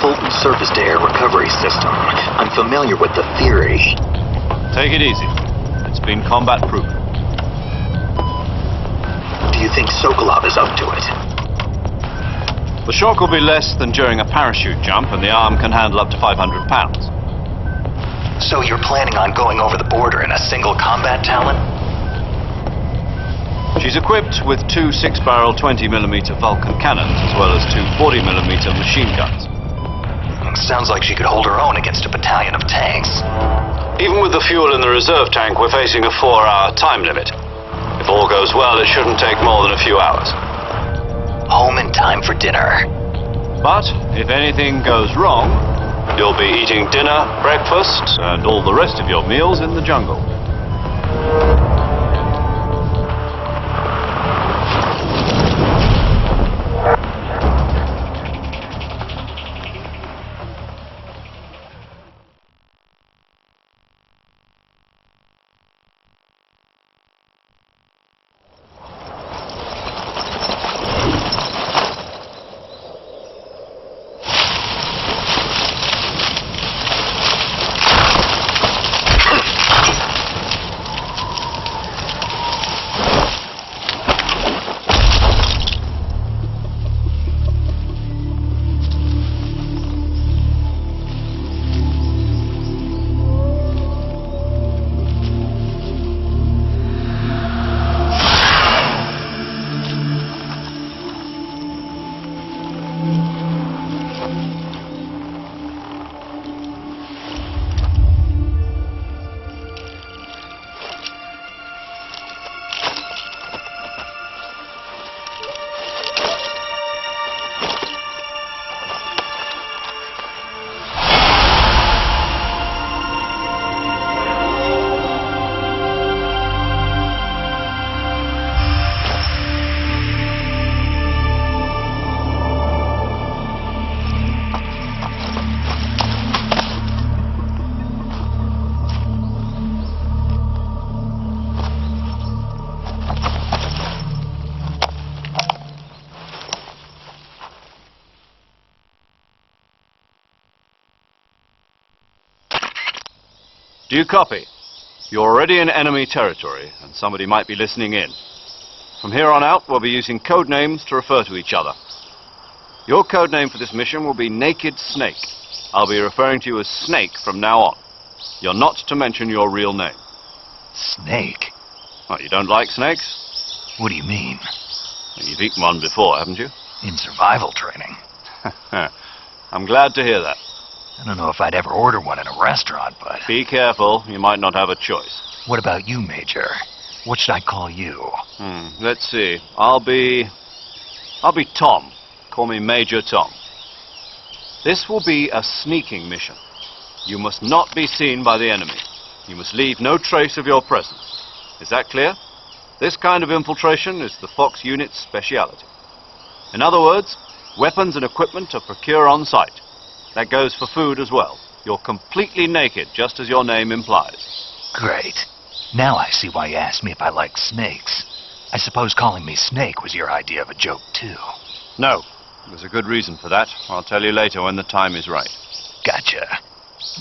potent surface-to-air recovery system. I'm familiar with the theory. Take it easy. It's been combat-proven. Do you think Sokolov is up to it? The shock will be less than during a parachute jump, and the arm can handle up to 500 pounds. So you're planning on going over the border in a single combat Talon? She's equipped with two 6-barrel 20mm Vulcan cannons, as well as two 40mm machine guns. Sounds like she could hold her own against a battalion of tanks. Even with the fuel in the reserve tank, we're facing a 4-hour time limit. If all goes well, it shouldn't take more than a few hours. Home in time for dinner. But if anything goes wrong, you'll be eating dinner, breakfast, and all the rest of your meals in the jungle. Do you copy? You're already in enemy territory, and somebody might be listening in. From here on out, we'll be using code names to refer to each other. Your code name for this mission will be Naked Snake. I'll be referring to you as Snake from now on. You're not to mention your real name. Snake? Well, you don't like snakes? What do you mean? Well, you've eaten one before, haven't you? In survival training. I'm glad to hear that. I don't know if I'd ever order one in a restaurant, but... Be careful, you might not have a choice. What about you, Major? What should I call you? Let's see. I'll be Tom. Call me Major Tom. This will be a sneaking mission. You must not be seen by the enemy. You must leave no trace of your presence. Is that clear? This kind of infiltration is the Fox unit's speciality. In other words, weapons and equipment are procured on site. That goes for food as well. You're completely naked, just as your name implies. Great. Now I see why you asked me if I like snakes. I suppose calling me Snake was your idea of a joke, too. No. There's a good reason for that. I'll tell you later when the time is right. Gotcha.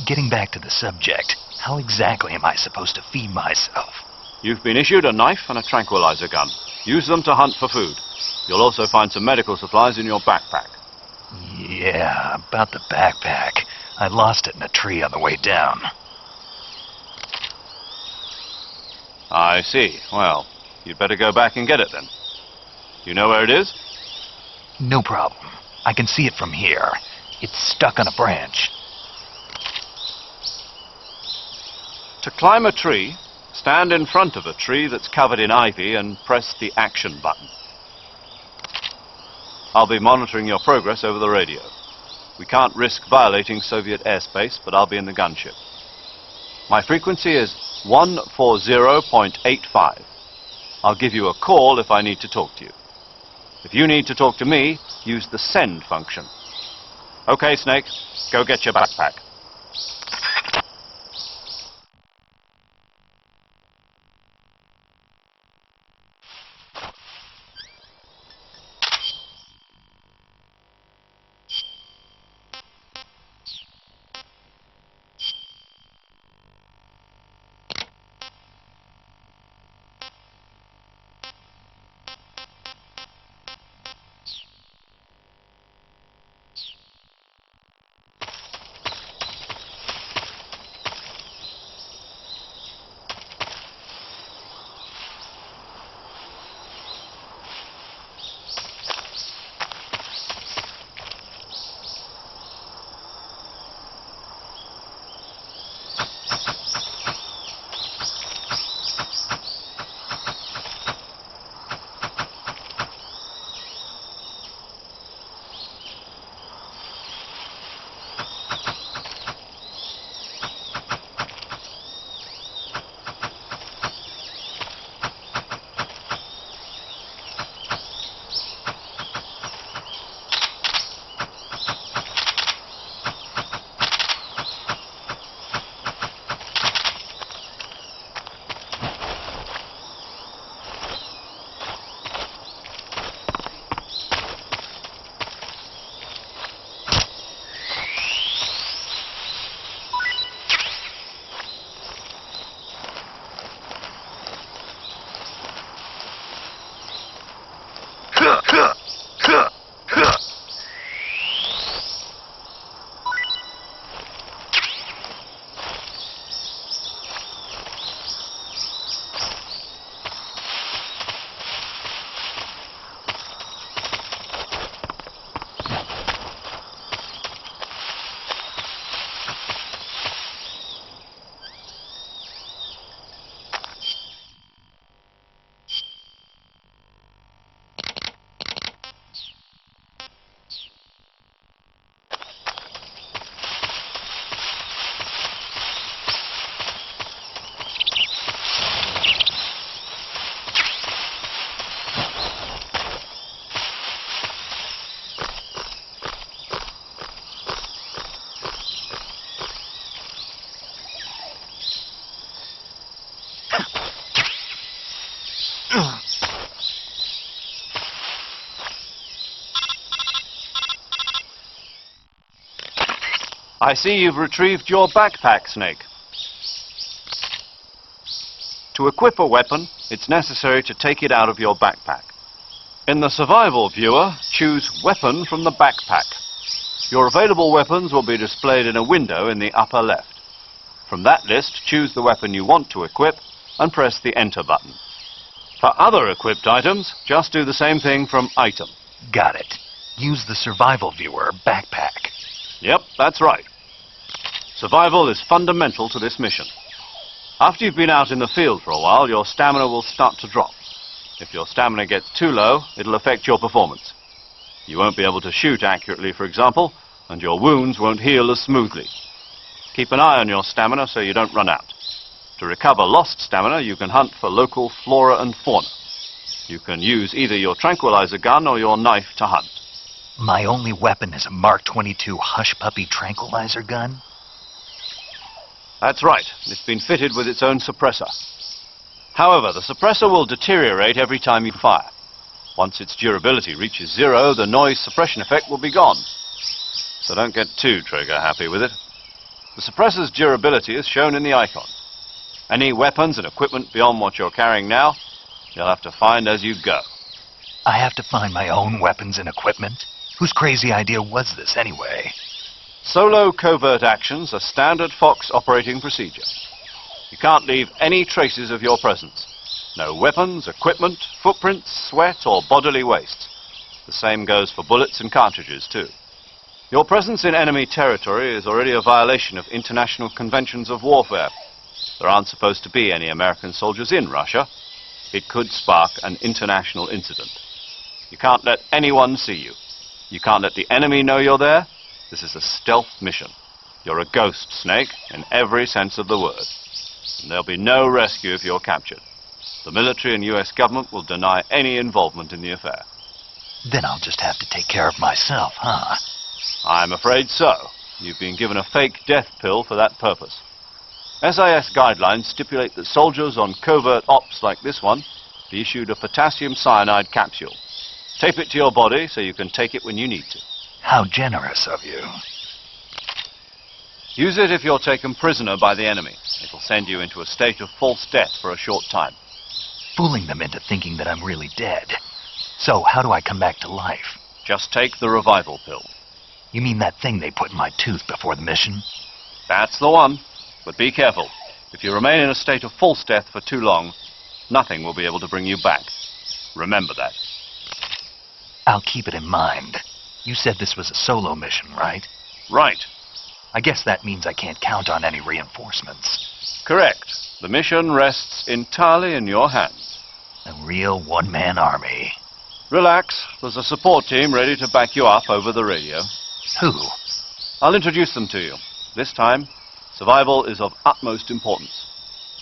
Getting back to the subject, how exactly am I supposed to feed myself? You've been issued a knife and a tranquilizer gun. Use them to hunt for food. You'll also find some medical supplies in your backpack. Yeah, about the backpack. I lost it in a tree on the way down. I see. Well, you'd better go back and get it then. You know where it is? No problem. I can see it from here. It's stuck on a branch. To climb a tree, stand in front of a tree that's covered in ivy and press the action button. I'll be monitoring your progress over the radio. We can't risk violating Soviet airspace, but I'll be in the gunship. My frequency is 140.85. I'll give you a call if I need to talk to you. If you need to talk to me, use the send function. Okay, Snake, go get your backpack. I see you've retrieved your backpack, Snake. To equip a weapon, it's necessary to take it out of your backpack. In the survival viewer, choose Weapon from the backpack. Your available weapons will be displayed in a window in the upper left. From that list, choose the weapon you want to equip and press the Enter button. For other equipped items, just do the same thing from Item. Got it. Use the survival viewer backpack. Yep, that's right. Survival is fundamental to this mission. After you've been out in the field for a while, your stamina will start to drop. If your stamina gets too low, it'll affect your performance. You won't be able to shoot accurately, for example, and your wounds won't heal as smoothly. Keep an eye on your stamina so you don't run out. To recover lost stamina, you can hunt for local flora and fauna. You can use either your tranquilizer gun or your knife to hunt. My only weapon is a Mark 22 Hush Puppy tranquilizer gun? That's right. It's been fitted with its own suppressor. However, the suppressor will deteriorate every time you fire. Once its durability reaches 0, the noise suppression effect will be gone. So don't get too trigger-happy with it. The suppressor's durability is shown in the icon. Any weapons and equipment beyond what you're carrying now, you'll have to find as you go. I have to find my own weapons and equipment? Whose crazy idea was this, anyway? Solo covert actions are standard Fox operating procedure. You can't leave any traces of your presence. No weapons, equipment, footprints, sweat, or bodily waste. The same goes for bullets and cartridges, too. Your presence in enemy territory is already a violation of international conventions of warfare. There aren't supposed to be any American soldiers in Russia. It could spark an international incident. You can't let anyone see you. You can't let the enemy know you're there. This is a stealth mission. You're a ghost, Snake, in every sense of the word. And there'll be no rescue if you're captured. The military and US government will deny any involvement in the affair. Then I'll just have to take care of myself, huh? I'm afraid so. You've been given a fake death pill for that purpose. SAS guidelines stipulate that soldiers on covert ops like this one be issued a potassium cyanide capsule. Tape it to your body so you can take it when you need to. How generous of you. Use it if you're taken prisoner by the enemy. It'll send you into a state of false death for a short time. Fooling them into thinking that I'm really dead. So, how do I come back to life? Just take the revival pill. You mean that thing they put in my tooth before the mission? That's the one. But be careful. If you remain in a state of false death for too long, nothing will be able to bring you back. Remember that. I'll keep it in mind. You said this was a solo mission, right? Right. I guess that means I can't count on any reinforcements. Correct. The mission rests entirely in your hands. A real one-man army. Relax. There's a support team ready to back you up over the radio. Who? I'll introduce them to you. This time, survival is of utmost importance.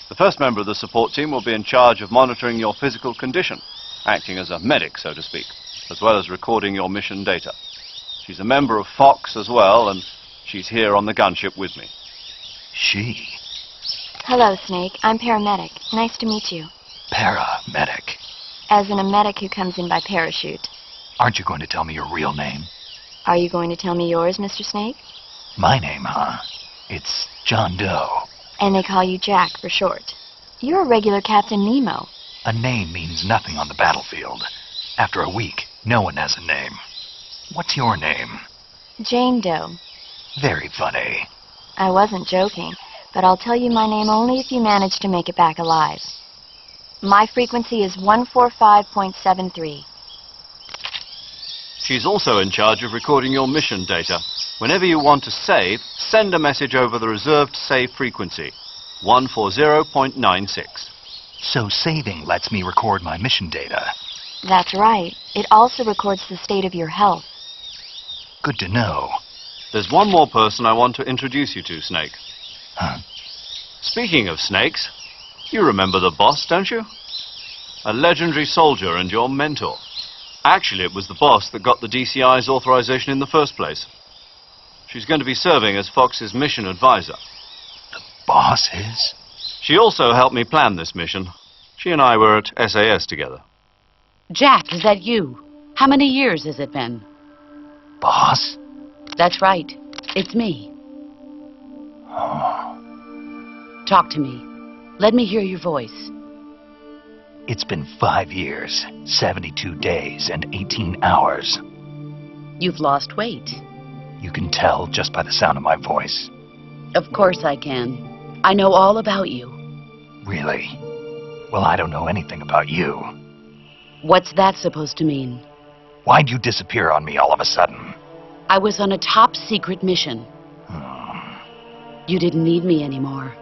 The first member of the support team will be in charge of monitoring your physical condition, acting as a medic, so to speak, as well as recording your mission data. She's a member of Fox as well, and she's here on the gunship with me. She? Hello, Snake. I'm paramedic. Nice to meet you. Paramedic. As in a medic who comes in by parachute. Aren't you going to tell me your real name? Are you going to tell me yours, Mr. Snake? My name, huh? It's John Doe. And they call you Jack for short. You're a regular Captain Nemo. A name means nothing on the battlefield. After a week, no one has a name. What's your name? Jane Doe. Very funny. I wasn't joking, but I'll tell you my name only if you manage to make it back alive. My frequency is 145.73. She's also in charge of recording your mission data. Whenever you want to save, send a message over the reserved save frequency, 140.96. So saving lets me record my mission data. That's right. It also records the state of your health. Good to know. There's one more person I want to introduce you to, Snake. Huh? Speaking of snakes, you remember the boss, don't you? A legendary soldier and your mentor. Actually, it was the boss that got the DCI's authorization in the first place. She's going to be serving as Fox's mission advisor. The boss is? She also helped me plan this mission. She and I were at SAS together. Jack, is that you? How many years has it been? Boss? That's right. It's me. Talk to me. Let me hear your voice. It's been 5 years, 72 days, and 18 hours. You've lost weight. You can tell just by the sound of my voice. Of course I can. I know all about you. Really? Well, I don't know anything about you. What's that supposed to mean? Why'd you disappear on me all of a sudden? I was on a top-secret mission. You didn't need me anymore.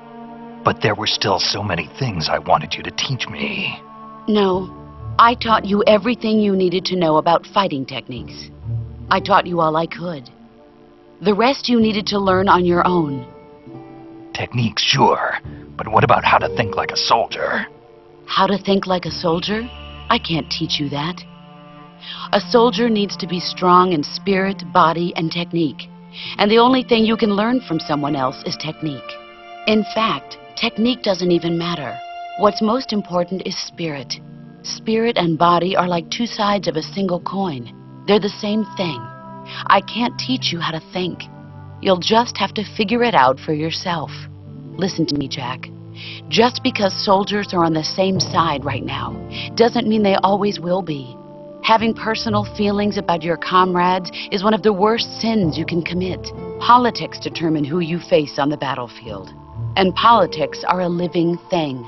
But there were still so many things I wanted you to teach me. No, I taught you everything you needed to know about fighting techniques. I taught you all I could. The rest you needed to learn on your own. Techniques, sure. But what about how to think like a soldier? How to think like a soldier? I can't teach you that. A soldier needs to be strong in spirit, body, and technique. And the only thing you can learn from someone else is technique. In fact, technique doesn't even matter. What's most important is spirit. Spirit and body are like two sides of a single coin. They're the same thing. I can't teach you how to think. You'll just have to figure it out for yourself. Listen to me, Jack. Just because soldiers are on the same side right now doesn't mean they always will be. Having personal feelings about your comrades is one of the worst sins you can commit. Politics determine who you face on the battlefield. And politics are a living thing.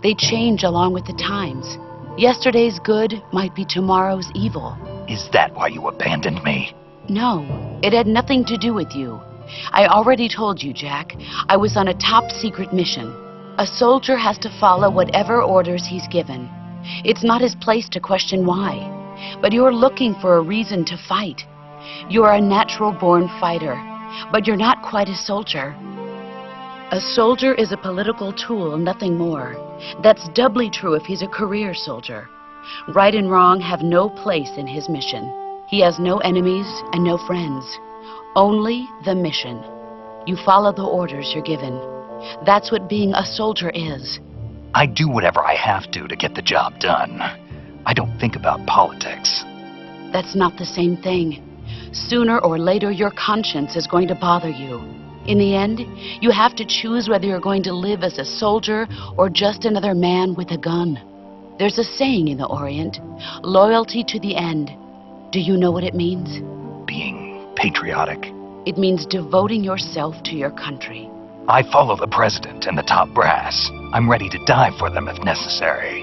They change along with the times. Yesterday's good might be tomorrow's evil. Is that why you abandoned me? No, it had nothing to do with you. I already told you, Jack. I was on a top-secret mission. A soldier has to follow whatever orders he's given. It's not his place to question why. But you're looking for a reason to fight. You're a natural-born fighter, but you're not quite a soldier. A soldier is a political tool, nothing more. That's doubly true if he's a career soldier. Right and wrong have no place in his mission. He has no enemies and no friends. Only the mission. You follow the orders you're given. That's what being a soldier is. I do whatever I have to get the job done. I don't think about politics. That's not the same thing. Sooner or later, your conscience is going to bother you. In the end, you have to choose whether you're going to live as a soldier or just another man with a gun. There's a saying in the Orient, loyalty to the end. Do you know what it means? Being patriotic. It means devoting yourself to your country. I follow the president and the top brass. I'm ready to die for them if necessary.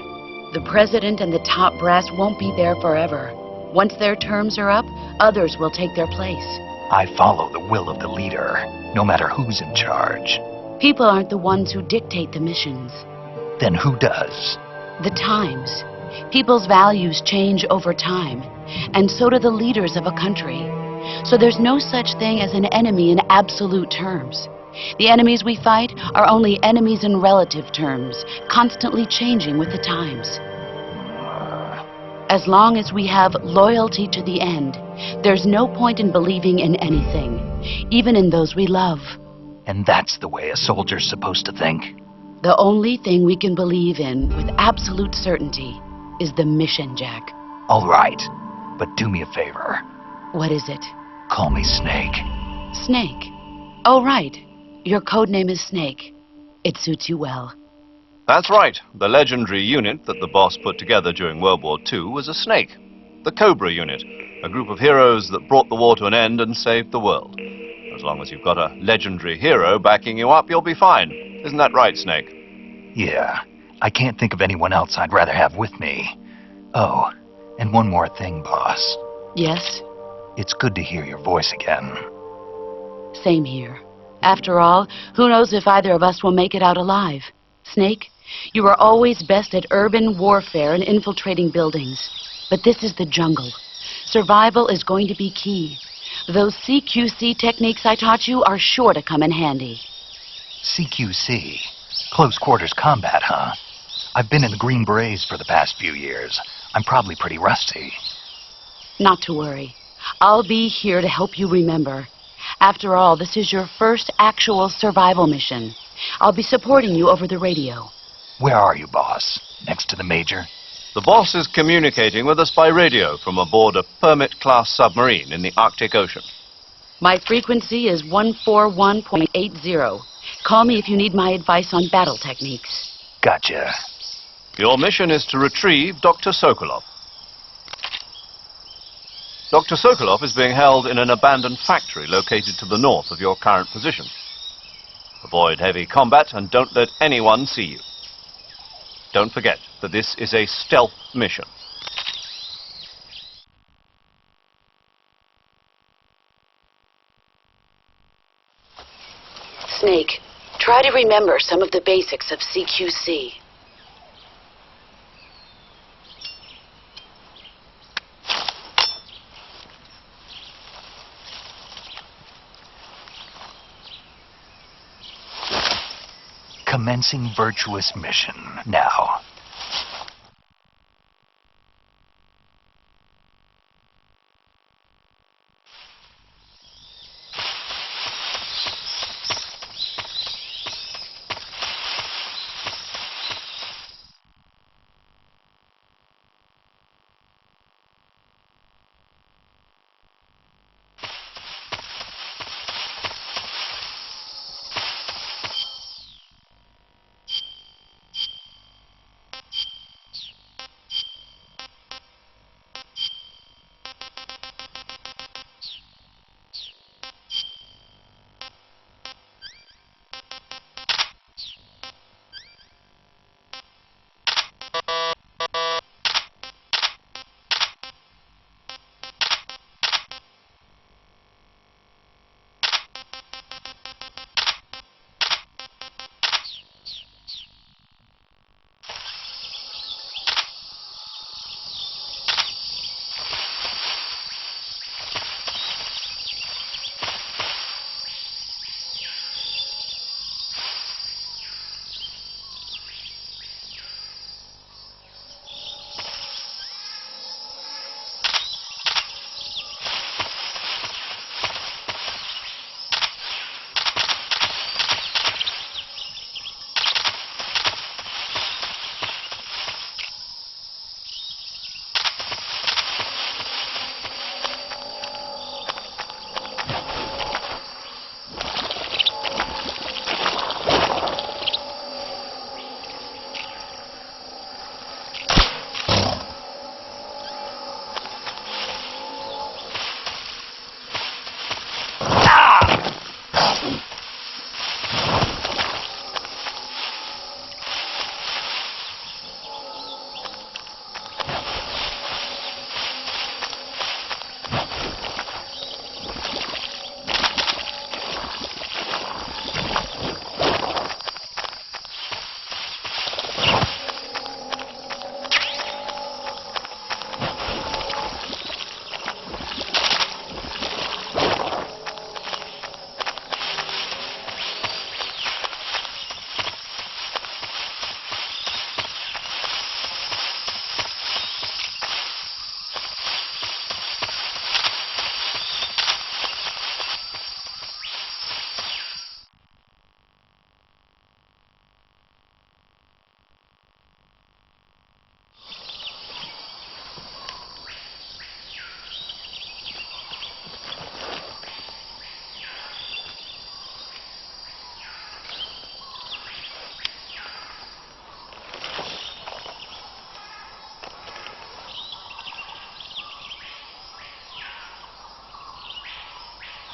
The president and the top brass won't be there forever. Once their terms are up, others will take their place. I follow the will of the leader, no matter who's in charge. People aren't the ones who dictate the missions. Then who does? The times. People's values change over time, and so do the leaders of a country. So there's no such thing as an enemy in absolute terms. The enemies we fight are only enemies in relative terms, constantly changing with the times. As long as we have loyalty to the end, there's no point in believing in anything, even in those we love. And that's the way a soldier's supposed to think? The only thing we can believe in with absolute certainty is the mission, Jack. All right, but do me a favor. What is it? Call me Snake. Snake? Oh, right. Your code name is Snake. It suits you well. That's right. The legendary unit that the boss put together during World War II was a snake. The Cobra unit, a group of heroes that brought the war to an end and saved the world. As long as you've got a legendary hero backing you up, you'll be fine. Isn't that right, Snake? Yeah, I can't think of anyone else I'd rather have with me. Oh, and one more thing, boss. Yes? It's good to hear your voice again. Same here. After all, who knows if either of us will make it out alive? Snake, you are always best at urban warfare and infiltrating buildings. But this is the jungle. Survival is going to be key. Those CQC techniques I taught you are sure to come in handy. CQC? Close quarters combat, huh? I've been in the Green Berets for the past few years. I'm probably pretty rusty. Not to worry. I'll be here to help you remember. After all, this is your first actual survival mission. I'll be supporting you over the radio. Where are you, boss? Next to the major? The boss is communicating with us by radio from aboard a Permit-class submarine in the Arctic Ocean. My frequency is 141.80. Call me if you need my advice on battle techniques. Gotcha. Your mission is to retrieve Dr. Sokolov. Dr. Sokolov is being held in an abandoned factory located to the north of your current position. Avoid heavy combat and don't let anyone see you. Don't forget that this is a stealth mission. Snake, try to remember some of the basics of CQC. Commencing virtuous mission now.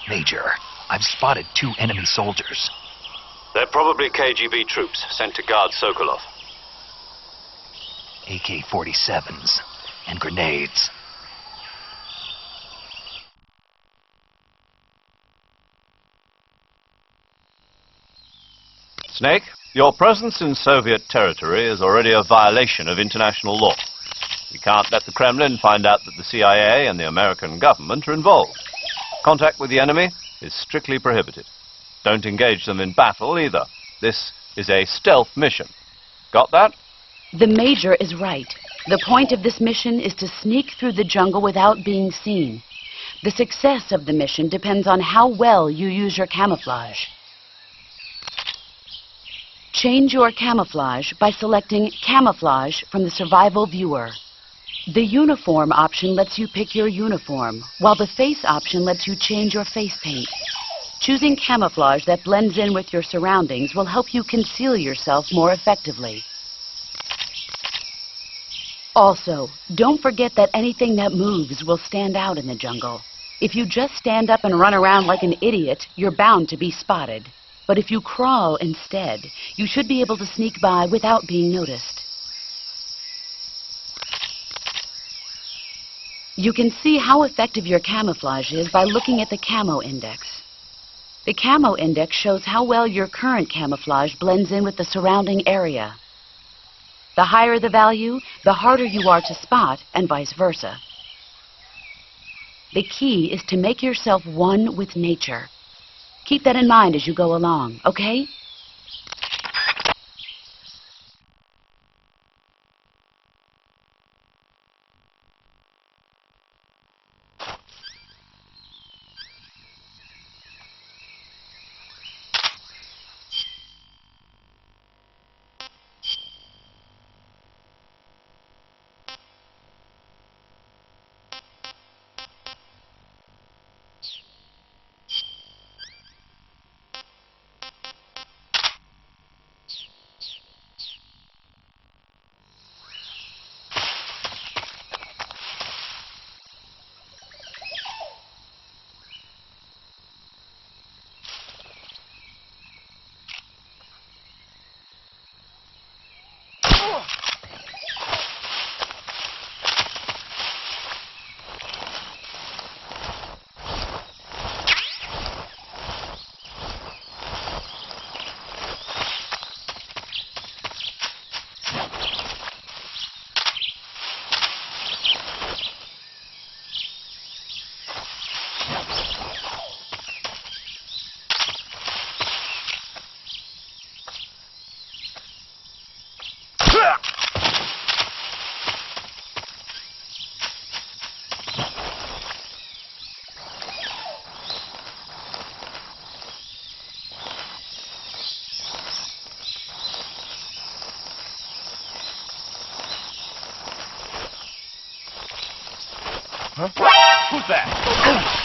Major, I've spotted 2 enemy soldiers. They're probably KGB troops sent to guard Sokolov. AK-47s and grenades. Snake, your presence in Soviet territory is already a violation of international law. We can't let the Kremlin find out that the CIA and the American government are involved. Contact with the enemy is strictly prohibited. Don't engage them in battle either. This is a stealth mission. Got that? The Major is right. The point of this mission is to sneak through the jungle without being seen. The success of the mission depends on how well you use your camouflage. Change your camouflage by selecting Camouflage from the Survival Viewer. The Uniform option lets you pick your uniform, while the Face option lets you change your face paint. Choosing camouflage that blends in with your surroundings will help you conceal yourself more effectively. Also, don't forget that anything that moves will stand out in the jungle. If you just stand up and run around like an idiot, you're bound to be spotted. But if you crawl instead, you should be able to sneak by without being noticed. You can see how effective your camouflage is by looking at the camo index. The camo index shows how well your current camouflage blends in with the surrounding area. The higher the value, the harder you are to spot, and vice versa. The key is to make yourself one with nature. Keep that in mind as you go along, okay? Huh? Who's that?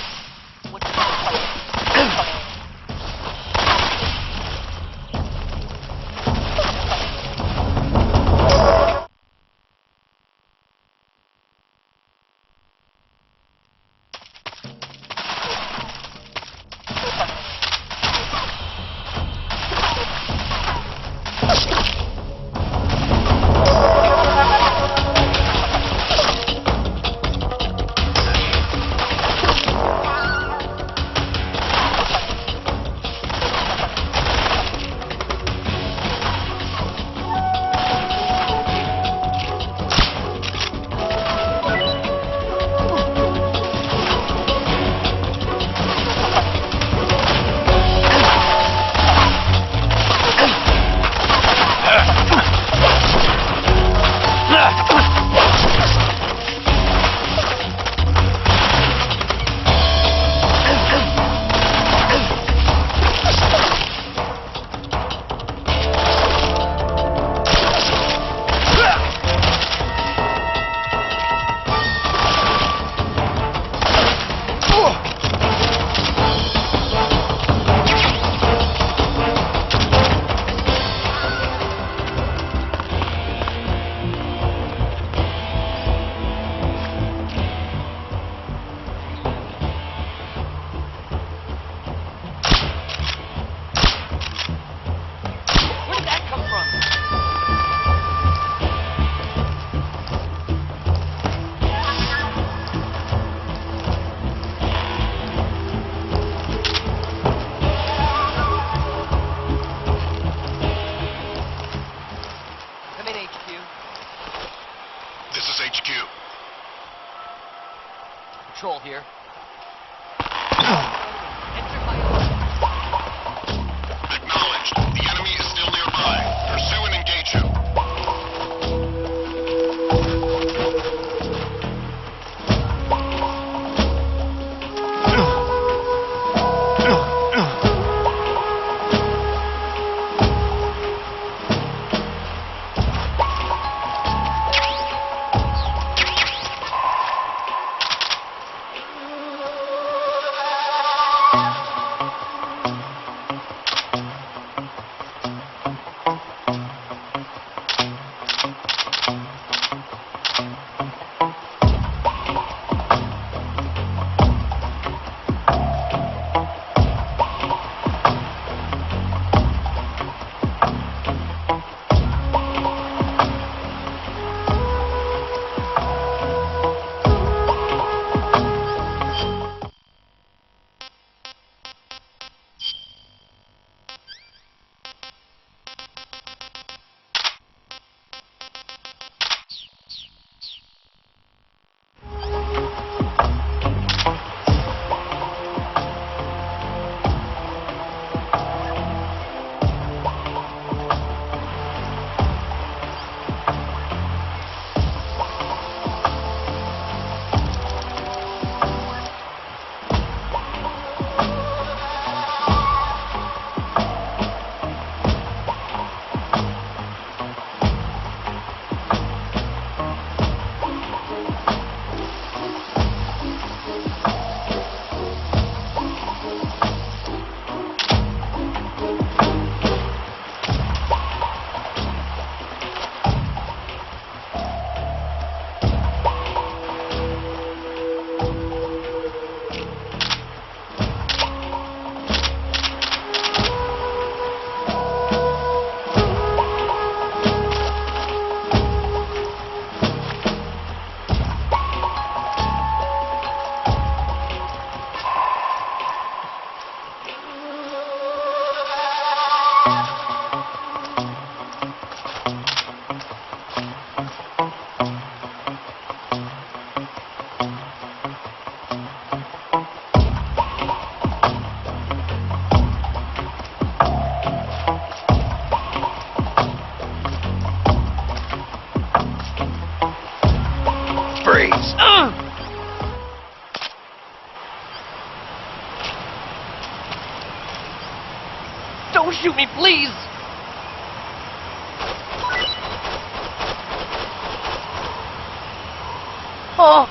Don't shoot me, please! Oh!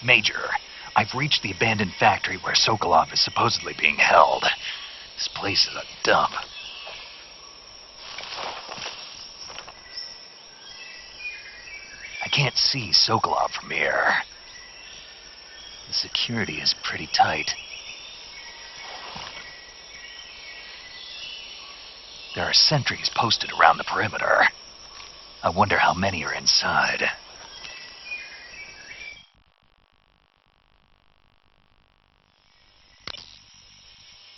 Major, I've reached the abandoned factory where Sokolov is supposedly being held. This place is a dump. I can't see Sokolov from here. The security is pretty tight. There are sentries posted around the perimeter. I wonder how many are inside.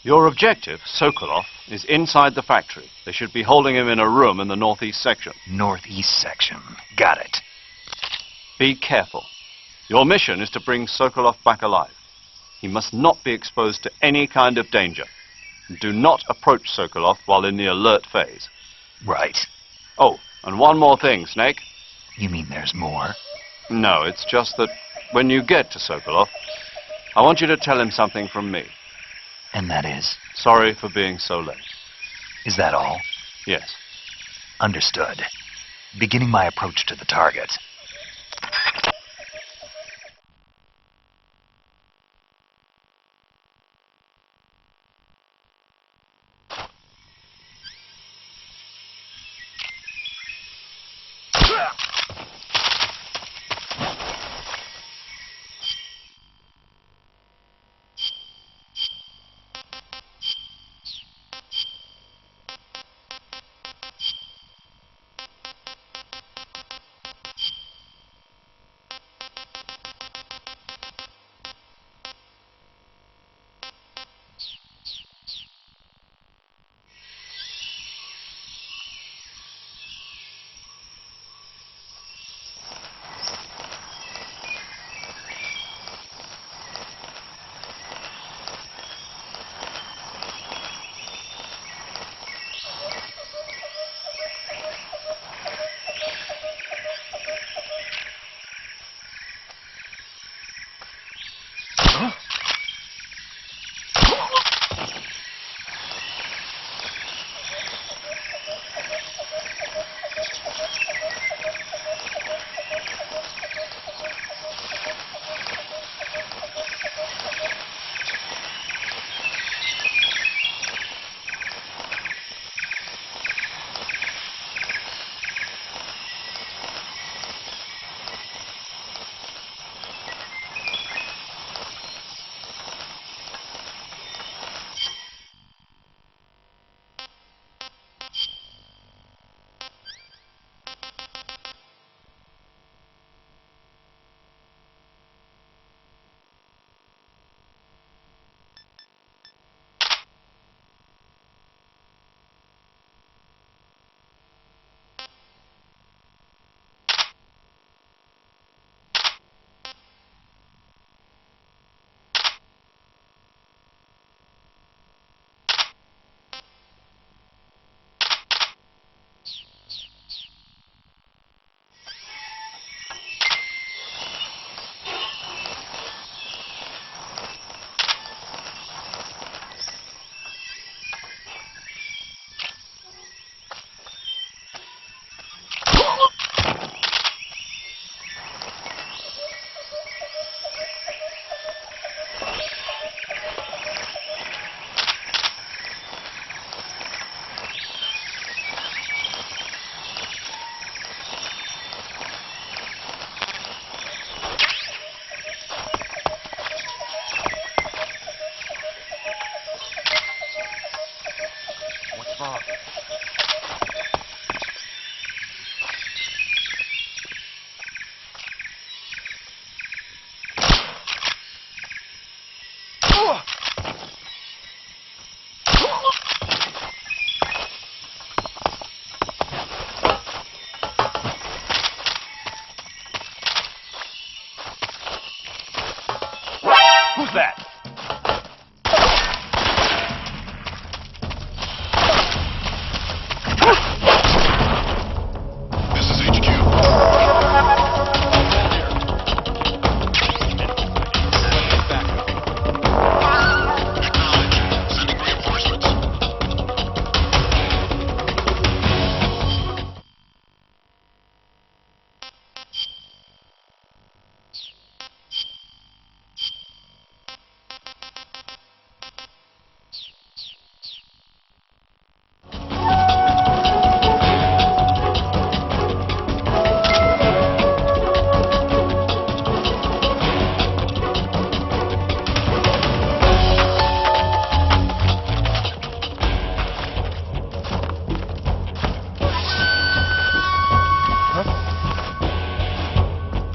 Your objective, Sokolov, is inside the factory. They should be holding him in a room in the northeast section. Northeast section. Got it. Be careful. Your mission is to bring Sokolov back alive. He must not be exposed to any kind of danger. Do not approach Sokolov while in the alert phase. Right. Oh, and one more thing, Snake. You mean there's more? No, it's just that when you get to Sokolov, I want you to tell him something from me. And that is? Sorry for being so late. Is that all? Yes. Understood. Beginning my approach to the target.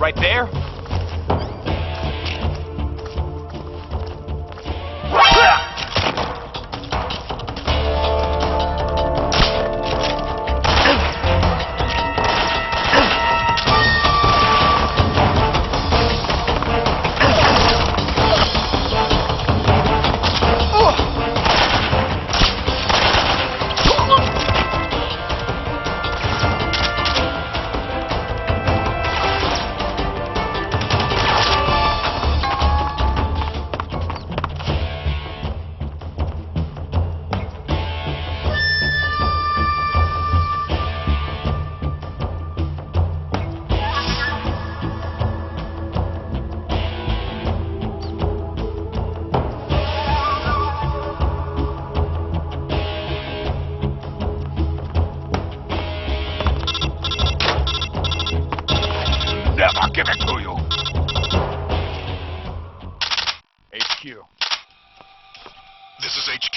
right there. Never give it to you. HQ. This is HQ.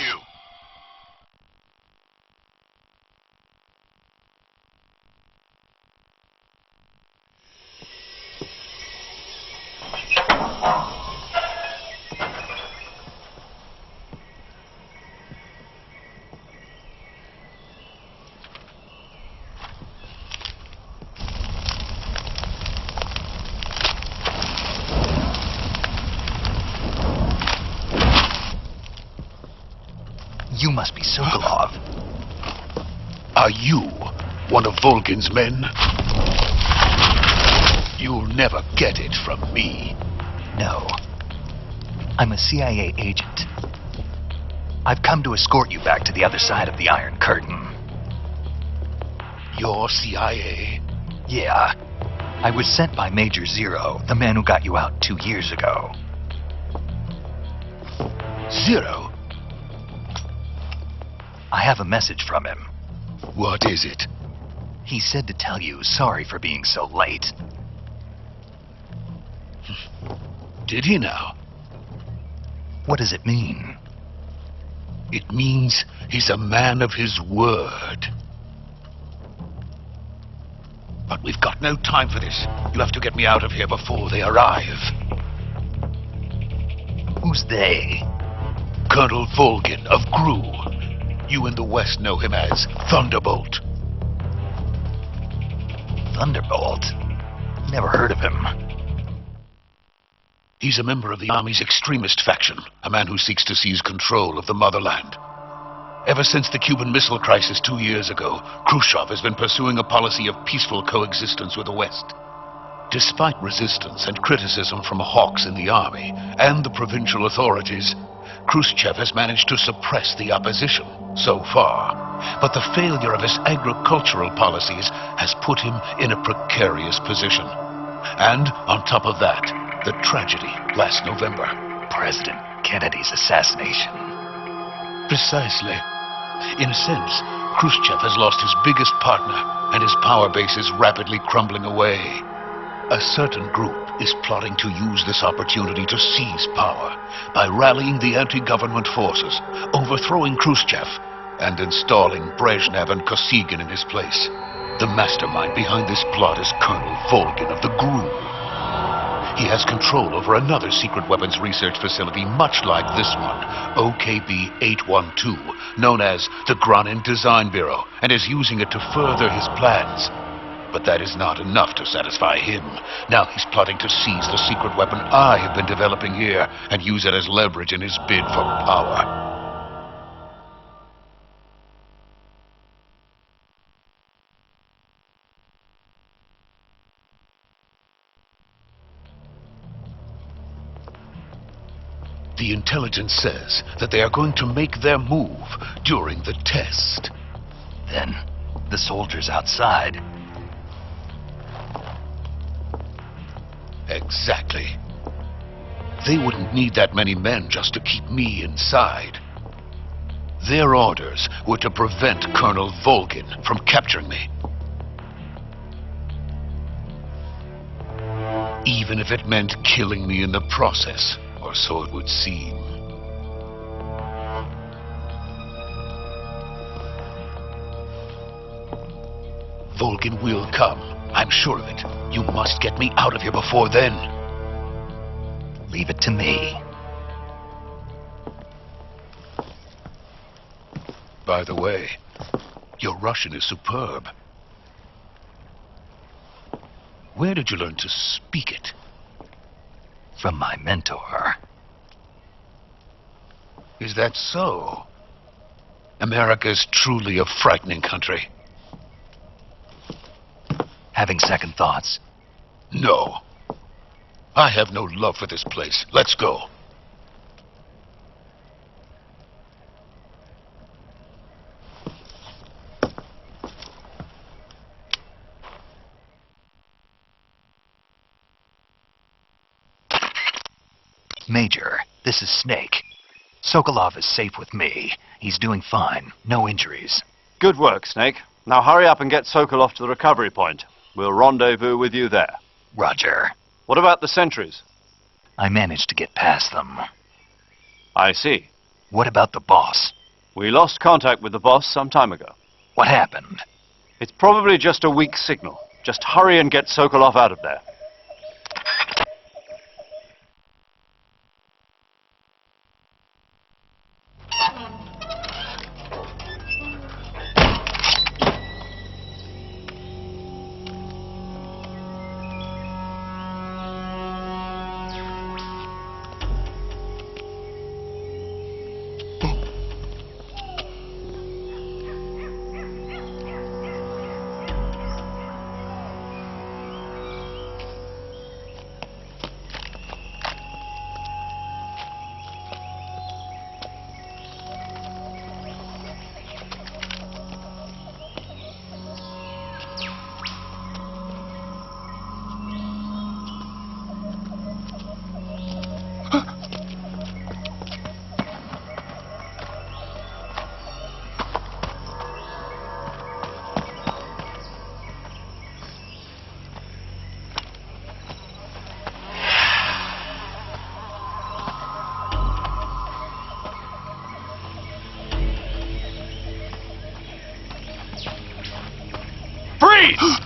You must be Sokolov. Are you one of Volgin's men? You'll never get it from me. No. I'm a CIA agent. I've come to escort you back to the other side of the Iron Curtain. You're CIA? Yeah. I was sent by Major Zero, the man who got you out 2 years ago. Zero? I have a message from him. What is it? He said to tell you sorry for being so late. Did he now? What does it mean? It means he's a man of his word. But we've got no time for this. You'll have to get me out of here before they arrive. Who's they? Colonel Volgin of Gru. You in the West know him as Thunderbolt. Thunderbolt? Never heard of him. He's a member of the Army's extremist faction, a man who seeks to seize control of the motherland. Ever since the Cuban Missile Crisis 2 years ago, Khrushchev has been pursuing a policy of peaceful coexistence with the West. Despite resistance and criticism from hawks in the Army and the provincial authorities, Khrushchev has managed to suppress the opposition so far. But the failure of his agricultural policies has put him in a precarious position. And on top of that, the tragedy last November. President Kennedy's assassination. Precisely. In a sense, Khrushchev has lost his biggest partner, and his power base is rapidly crumbling away. A certain group is plotting to use this opportunity to seize power by rallying the anti-government forces, overthrowing Khrushchev, and installing Brezhnev and Kosygin in his place. The mastermind behind this plot is Colonel Volgin of the Gru. He has control over another secret weapons research facility much like this one, OKB-812, known as the Granin Design Bureau, and is using it to further his plans. But that is not enough to satisfy him. Now he's plotting to seize the secret weapon I have been developing here and use it as leverage in his bid for power. The intelligence says that they are going to make their move during the test. Then, the soldiers outside. Exactly. They wouldn't need that many men just to keep me inside. Their orders were to prevent Colonel Volgin from capturing me. Even if it meant killing me in the process, or so it would seem. Volgin will come, I'm sure of it. You must get me out of here before then. Leave it to me. By the way, your Russian is superb. Where did you learn to speak it? From my mentor. Is that so? America is truly a frightening country. Having second thoughts? No. I have no love for this place. Let's go. Major, this is Snake. Sokolov is safe with me. He's doing fine. No injuries. Good work, Snake. Now hurry up and get Sokolov to the recovery point. We'll rendezvous with you there. Roger. What about the sentries? I managed to get past them. I see. What about the boss? We lost contact with the boss some time ago. What happened? It's probably just a weak signal. Just hurry and get Sokolov out of there. Freeze!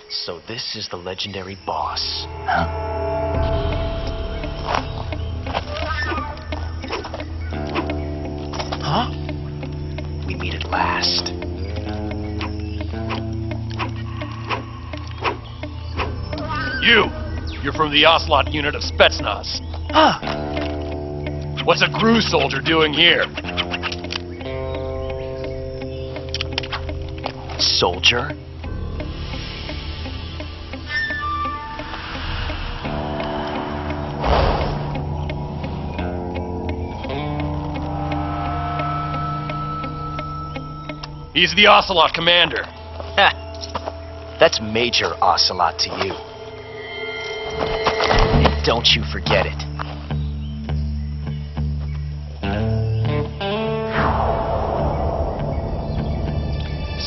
So this is the legendary boss. Huh? We meet at last. You're from the Ocelot unit of Spetsnaz. Huh. What's a GRU soldier doing here? Soldier? He's the Ocelot commander. Heh. That's Major Ocelot to you. And don't you forget it.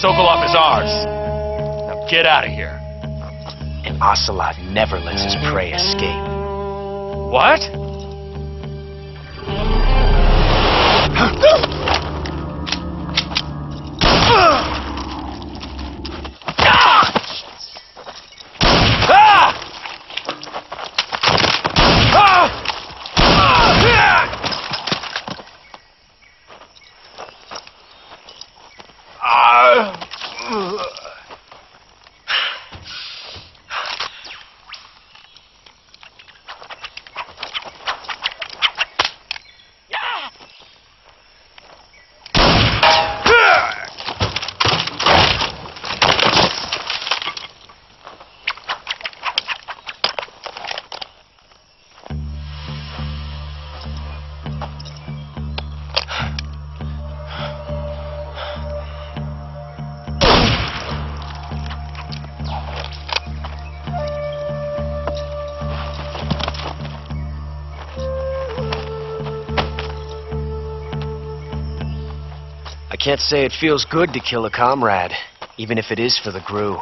Sokolov is ours. Now get out of here. And Ocelot never lets his prey escape. What? I can't say it feels good to kill a comrade, even if it is for the GRU.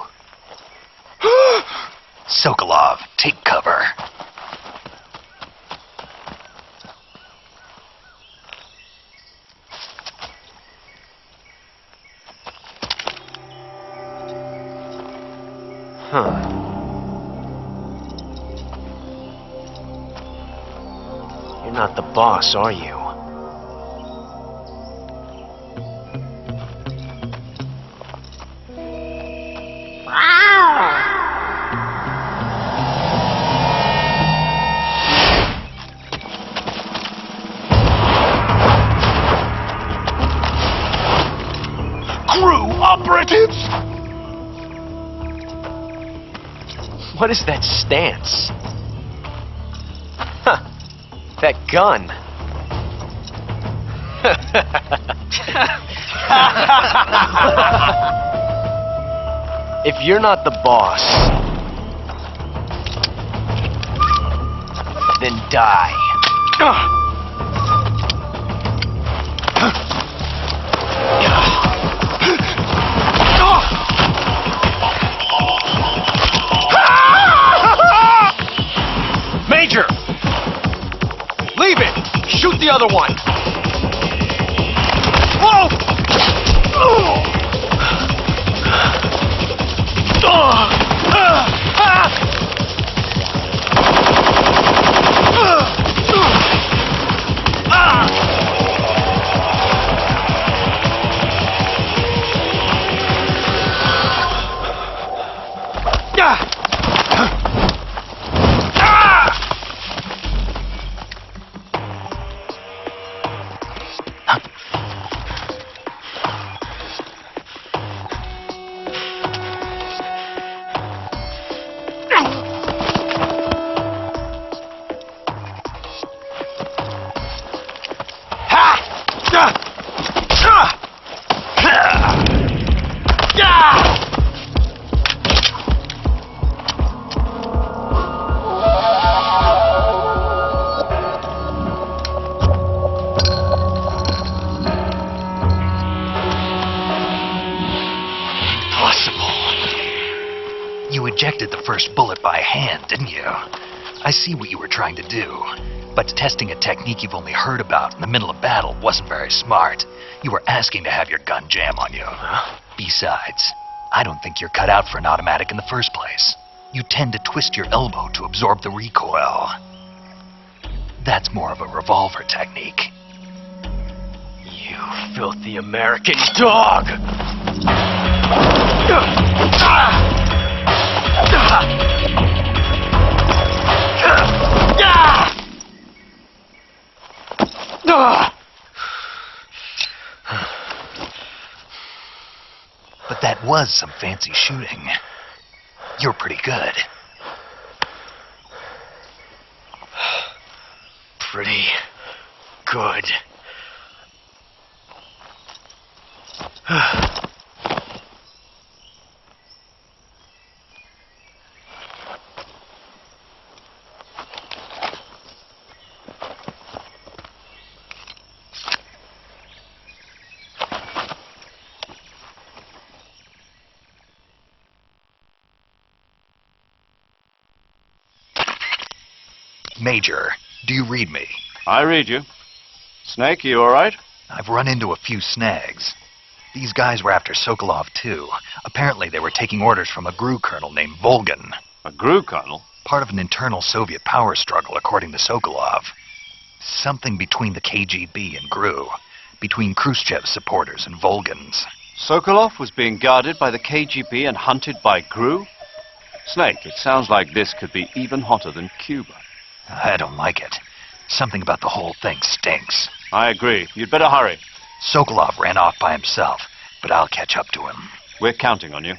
Sokolov, take cover. Huh. You're not the boss, are you? Crew operatives! What is that stance? Huh. That gun. If you're not the boss, then die. Major! Leave it! Shoot the other one! Whoa! You ejected the first bullet by hand, didn't you? I see what you were trying to do. But testing a technique you've only heard about in the middle of battle wasn't very smart. You were asking to have your gun jam on you. Besides, I don't think you're cut out for an automatic in the first place. You tend to twist your elbow to absorb the recoil. That's more of a revolver technique. You filthy American dog! But that was some fancy shooting. You're pretty good. Pretty good. Major, do you read me? I read you. Snake, you alright? I've run into a few snags. These guys were after Sokolov, too. Apparently they were taking orders from a GRU colonel named Volgan. A GRU colonel? Part of an internal Soviet power struggle, according to Sokolov. Something between the KGB and GRU. Between Khrushchev's supporters and Volgan's. Sokolov was being guarded by the KGB and hunted by GRU? Snake, it sounds like this could be even hotter than Cuba. I don't like it. Something about the whole thing stinks. I agree. You'd better hurry. Sokolov ran off by himself, but I'll catch up to him. We're counting on you.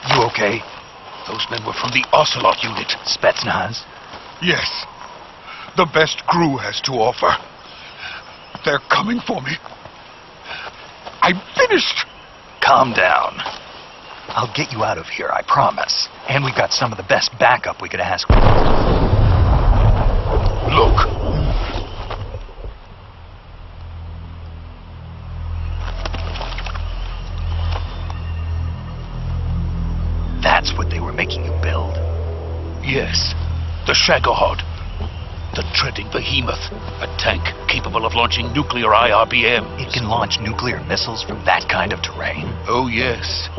You okay? Those men were from the Ocelot unit. Spetsnaz? Yes. The best crew has to offer. They're coming for me. I'm finished. Calm down. I'll get you out of here, I promise. And we've got some of the best backup we could ask for. Look. That's what they were making you build? Yes. The Shagohod. The treading behemoth. A tank capable of launching nuclear IRBMs. It can launch nuclear missiles from that kind of terrain? Oh, yes.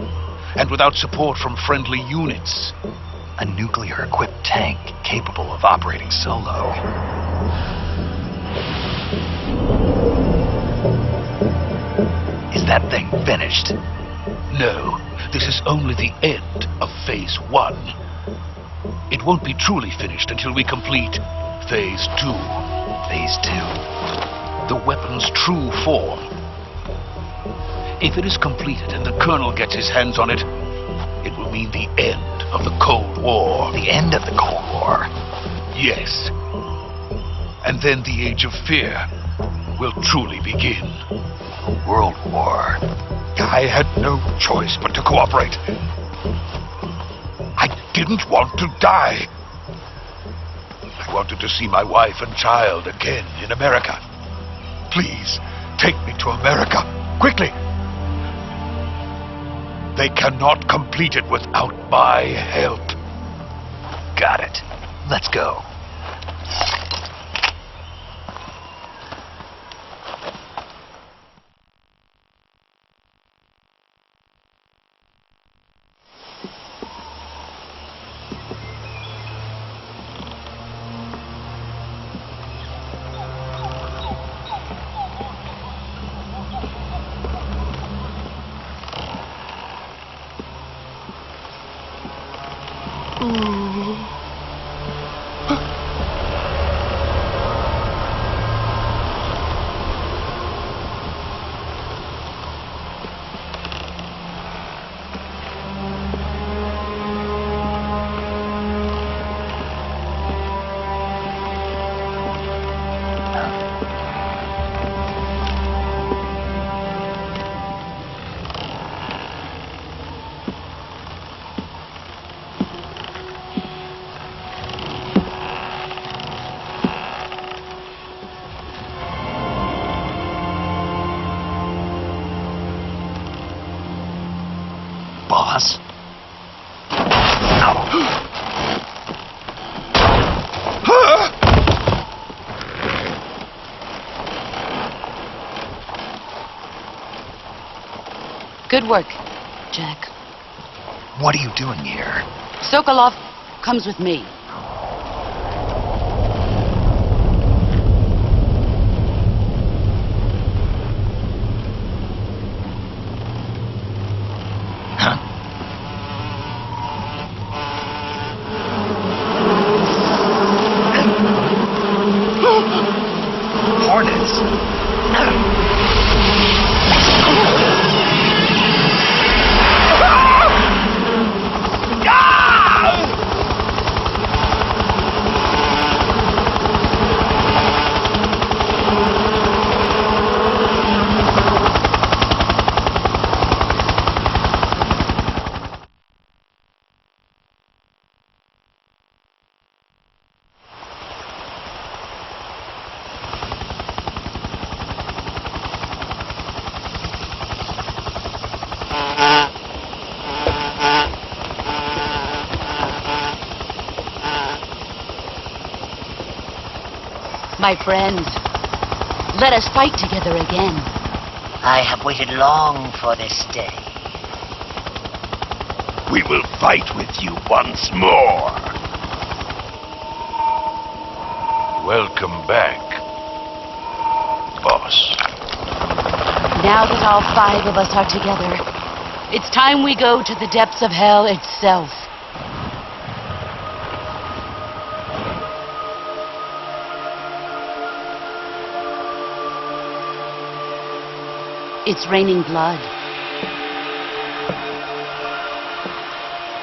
And without support from friendly units. A nuclear-equipped tank capable of operating solo. Is that thing finished? No, this is only the end of Phase 1. It won't be truly finished until we complete Phase 2. Phase 2? The weapon's true form. If it is completed and the Colonel gets his hands on it, it will mean the end of the Cold War. The end of the Cold War? Yes. And then the Age of Fear will truly begin. World War. I had no choice but to cooperate. I didn't want to die. I wanted to see my wife and child again in America. Please, take me to America, quickly. They cannot complete it without my help. Got it. Let's go. Boss? Good work, Jack. What are you doing here? Sokolov comes with me. Hornets? My friends, let us fight together again. I have waited long for this day. We will fight with you once more. Welcome back, boss. Now that all 5 of us are together, it's time we go to the depths of hell itself. It's raining blood.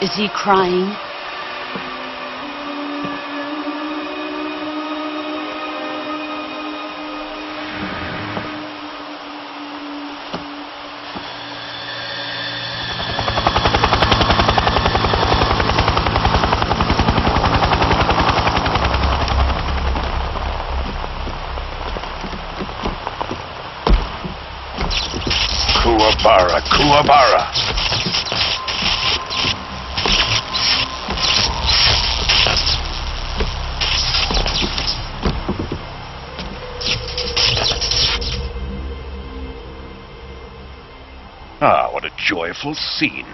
Is he crying? Kuwabara, Kuwabara. Ah, what a joyful scene.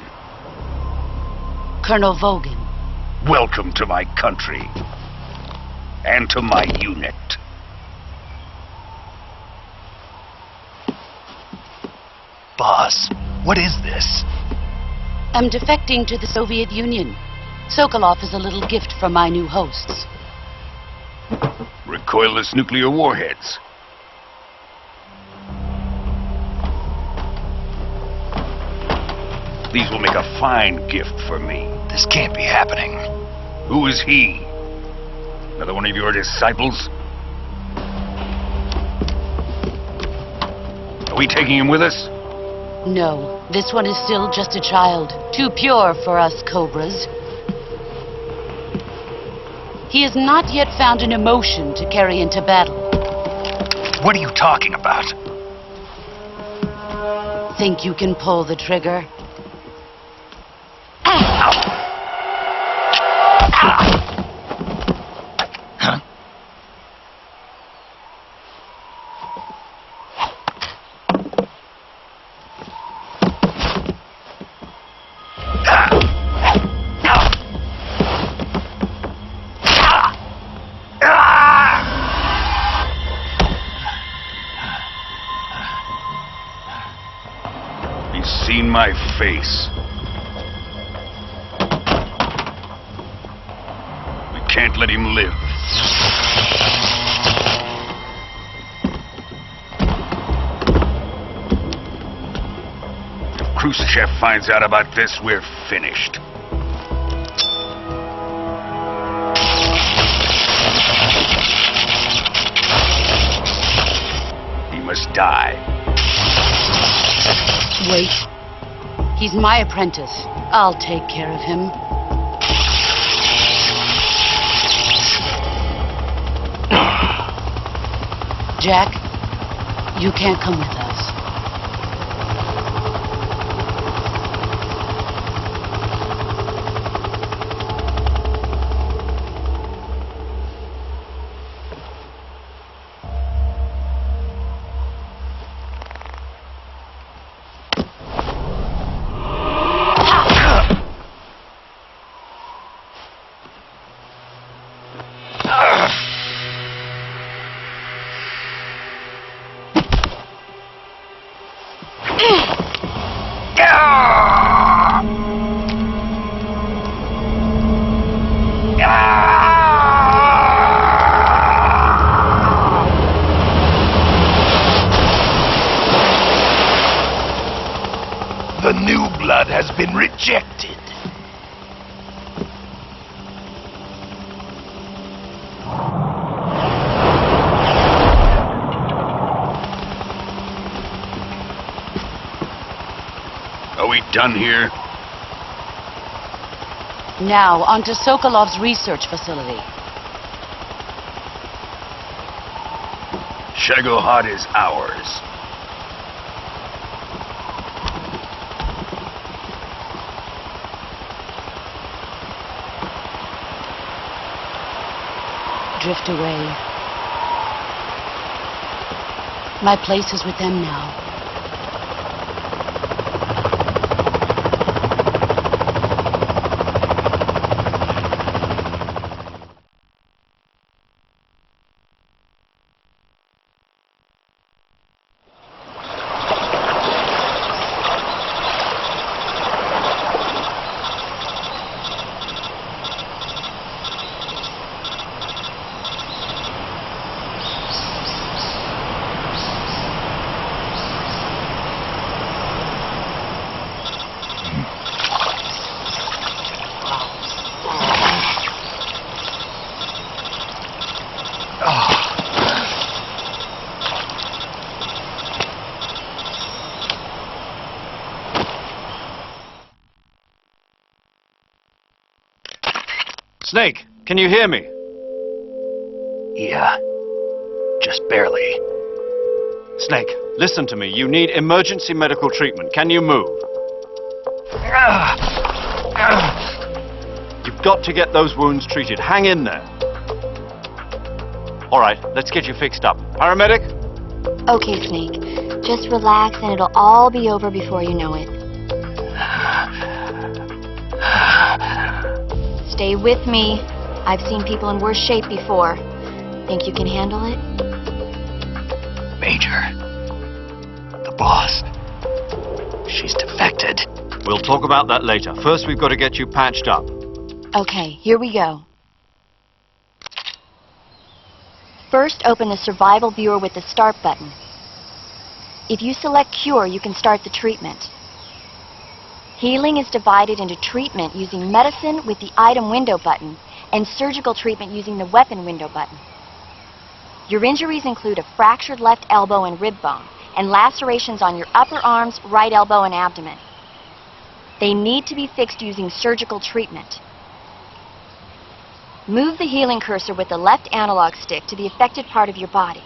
Colonel Vogan. Welcome to my country. And to my unit. Boss, what is this? I'm defecting to the Soviet Union. Sokolov is a little gift from my new hosts. Recoilless nuclear warheads. These will make a fine gift for me. This can't be happening. Who is he? Another one of your disciples? Are we taking him with us? No, this one is still just a child. Too pure for us Cobras. He has not yet found an emotion to carry into battle. What are you talking about? Think you can pull the trigger? Huh? He's seen my face. We can't let him live. If Khrushchev finds out about this, we're finished. He must die. Wait. He's my apprentice. I'll take care of him. Jack, you can't come with us. The new blood has been rejected. Are we done here? Now, onto Sokolov's research facility. Shagohod is ours. Drift away. My place is with them now. Snake, can you hear me? Yeah. Just barely. Snake, listen to me. You need emergency medical treatment. Can you move? You've got to get those wounds treated. Hang in there. All right, let's get you fixed up. Paramedic? Okay, Snake. Just relax and it'll all be over before you know it. Stay with me. I've seen people in worse shape before. Think you can handle it? Major. The boss. She's defected. We'll talk about that later. First, we've got to get you patched up. Okay, here we go. First, open the survival viewer with the start button. If you select cure, you can start the treatment. Healing is divided into treatment using medicine with the item window button and surgical treatment using the weapon window button. Your injuries include a fractured left elbow and rib bone and lacerations on your upper arms, right elbow, and abdomen. They need to be fixed using surgical treatment. Move the healing cursor with the left analog stick to the affected part of your body.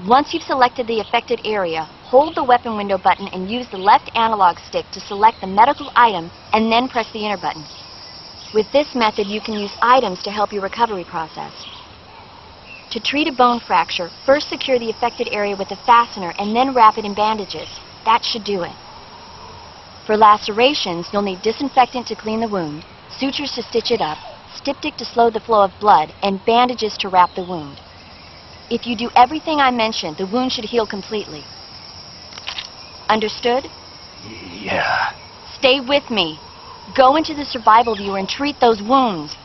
Once you've selected the affected area, hold the weapon window button and use the left analog stick to select the medical item and then press the enter button. With this method, you can use items to help your recovery process. To treat a bone fracture, first secure the affected area with a fastener and then wrap it in bandages. That should do it. For lacerations, you'll need disinfectant to clean the wound, sutures to stitch it up, styptic to slow the flow of blood, and bandages to wrap the wound. If you do everything I mentioned, the wound should heal completely. Understood? Yeah. Stay with me. Go into the survival viewer and treat those wounds.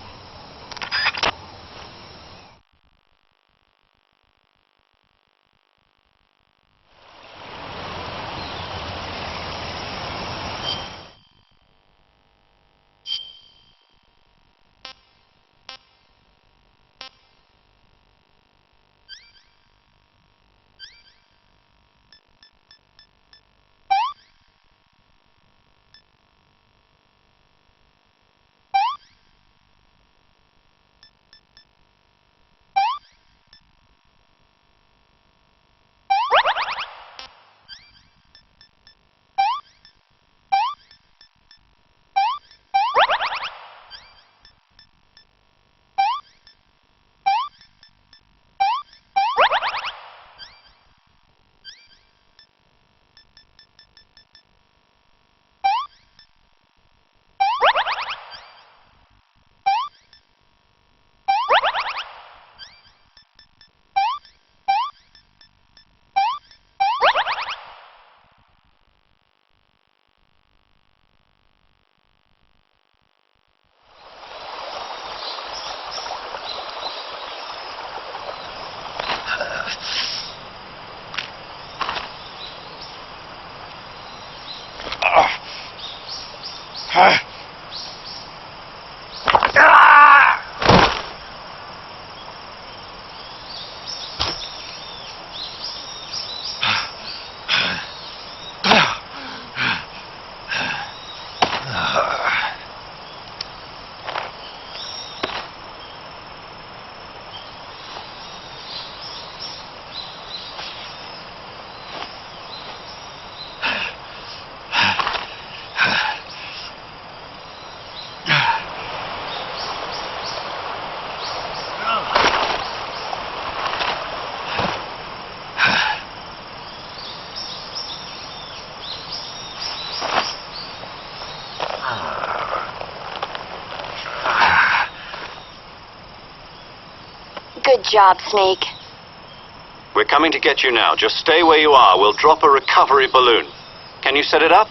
Good job, Snake. We're coming to get you now. Just stay where you are. We'll drop a recovery balloon. Can you set it up?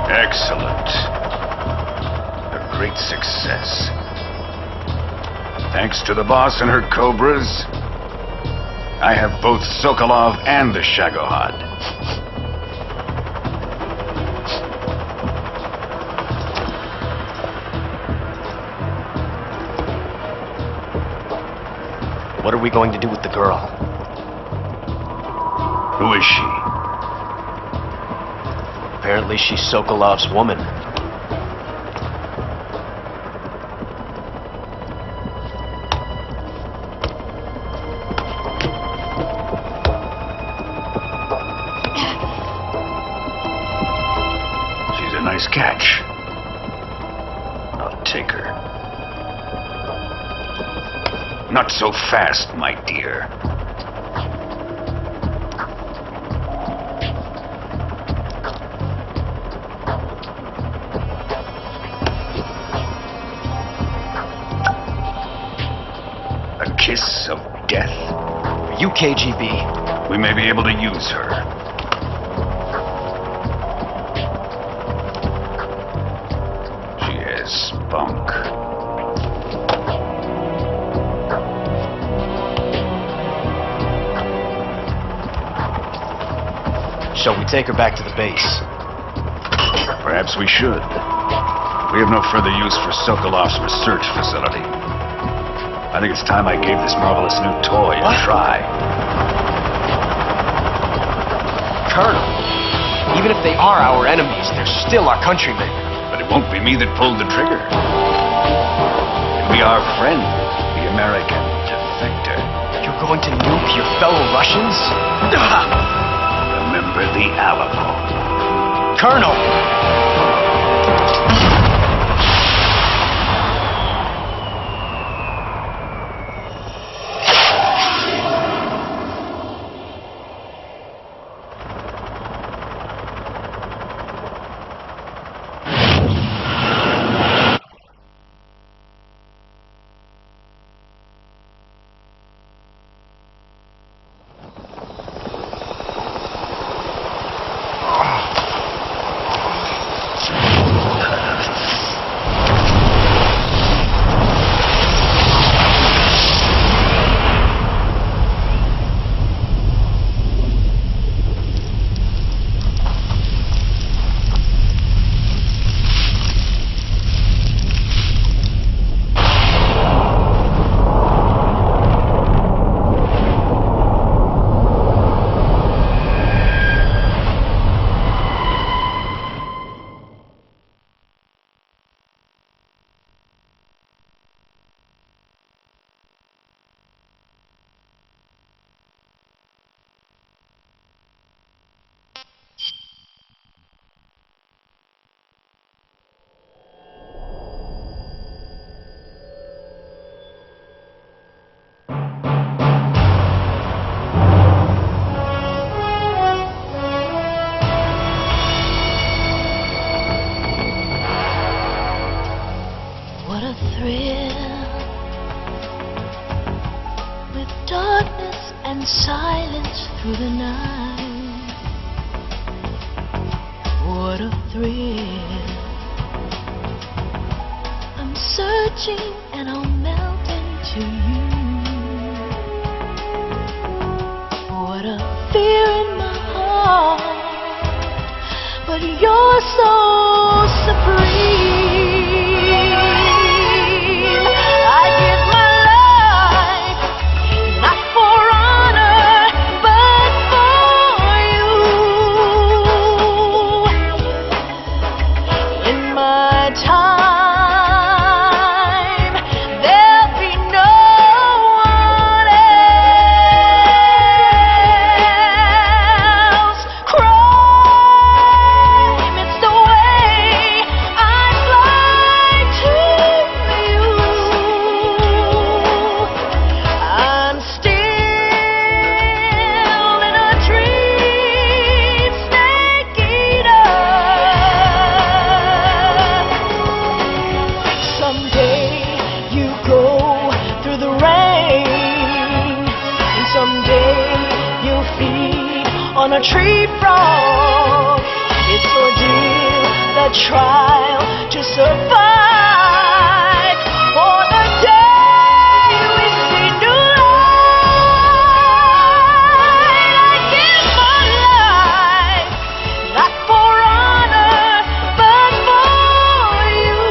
Excellent. A great success. Thanks to the boss and her cobras, I have both Sokolov and the Shagohod. What are we going to do with the girl? Who is she? Apparently she's Sokolov's woman. She's a nice catch. I'll take her. Not so fast, my dear. A kiss of death. Are you KGB? We may be able to use her. She has spunk. Shall we take her back to the base? Perhaps we should. We have no further use for Sokolov's research facility. I think it's time I gave this marvelous new toy a try. Colonel, even if they are our enemies, they're still our countrymen. But it won't be me that pulled the trigger. It'll be our friend, the American defector. You're going to nuke your fellow Russians? Remember the Alamo. Colonel! What a thrill, with darkness and silence through the night. What a thrill, I'm searching and I'll melt into you. What a fear in my heart, but you're so supreme. I give my life, not for honor, but for you. In my time, there'll be no one else. Crime, it's the way I fly to you. I'm still in a dream, snake eater. Someday you go through the rain, and someday you'll feed on a tree frog. It's ordeal, the trial to survive. For the day we see new light, I give my life, not for honor, but for you.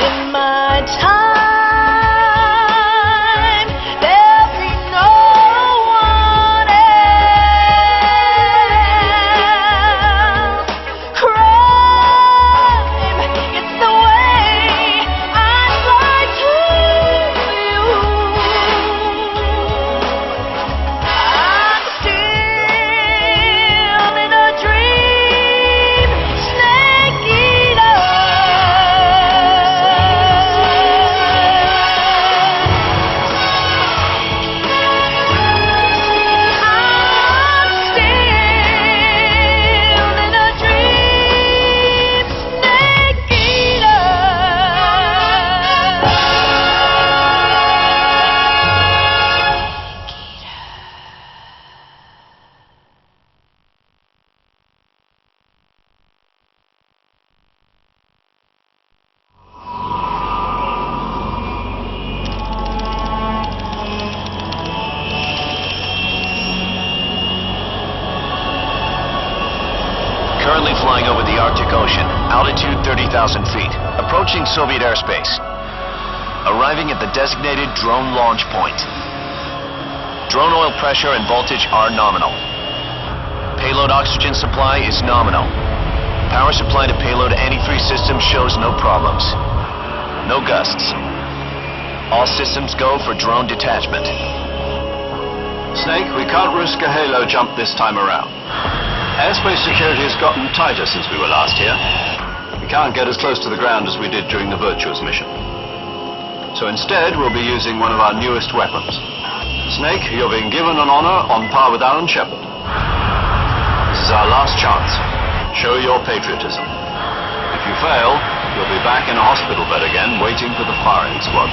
In my time, there'll be no one else. Crime, it's the way I fly to you. I'm still in a dream, snake eater. I'm still in a dream, snake eater. Currently flying over the Arctic Ocean, altitude 30,000 feet, approaching Soviet airspace. Arriving at the designated drone launch point. Drone oil pressure and voltage are nominal. Payload oxygen supply is nominal. Power supply to payload anti-3 system shows no problems. No gusts. All systems go for drone detachment. Snake, we can't risk a halo jump this time around. Airspace security has gotten tighter since we were last here. We can't get as close to the ground as we did during the Virtuous mission. So instead, we'll be using one of our newest weapons. Snake, you're being given an honor on par with Alan Shepard. This is our last chance. Show your patriotism. If you fail, you'll be back in a hospital bed again, waiting for the firing squad.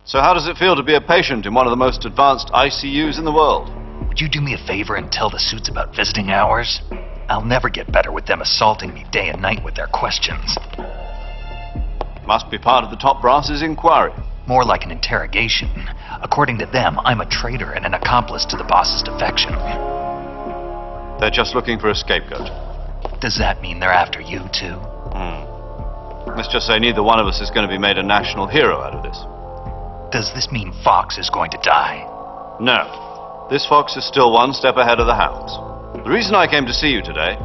So how does it feel to be a patient in one of the most advanced ICUs in the world? Would you do me a favor and tell the suits about visiting hours? I'll never get better with them assaulting me day and night with their questions. Must be part of the top brass's inquiry. More like an interrogation. According to them, I'm a traitor and an accomplice to the boss's defection. They're just looking for a scapegoat. Does that mean they're after you, too? Let's just say neither one of us is going to be made a national hero out of this. Does this mean Fox is going to die? No. This fox is still one step ahead of the hounds. The reason I came to see you today,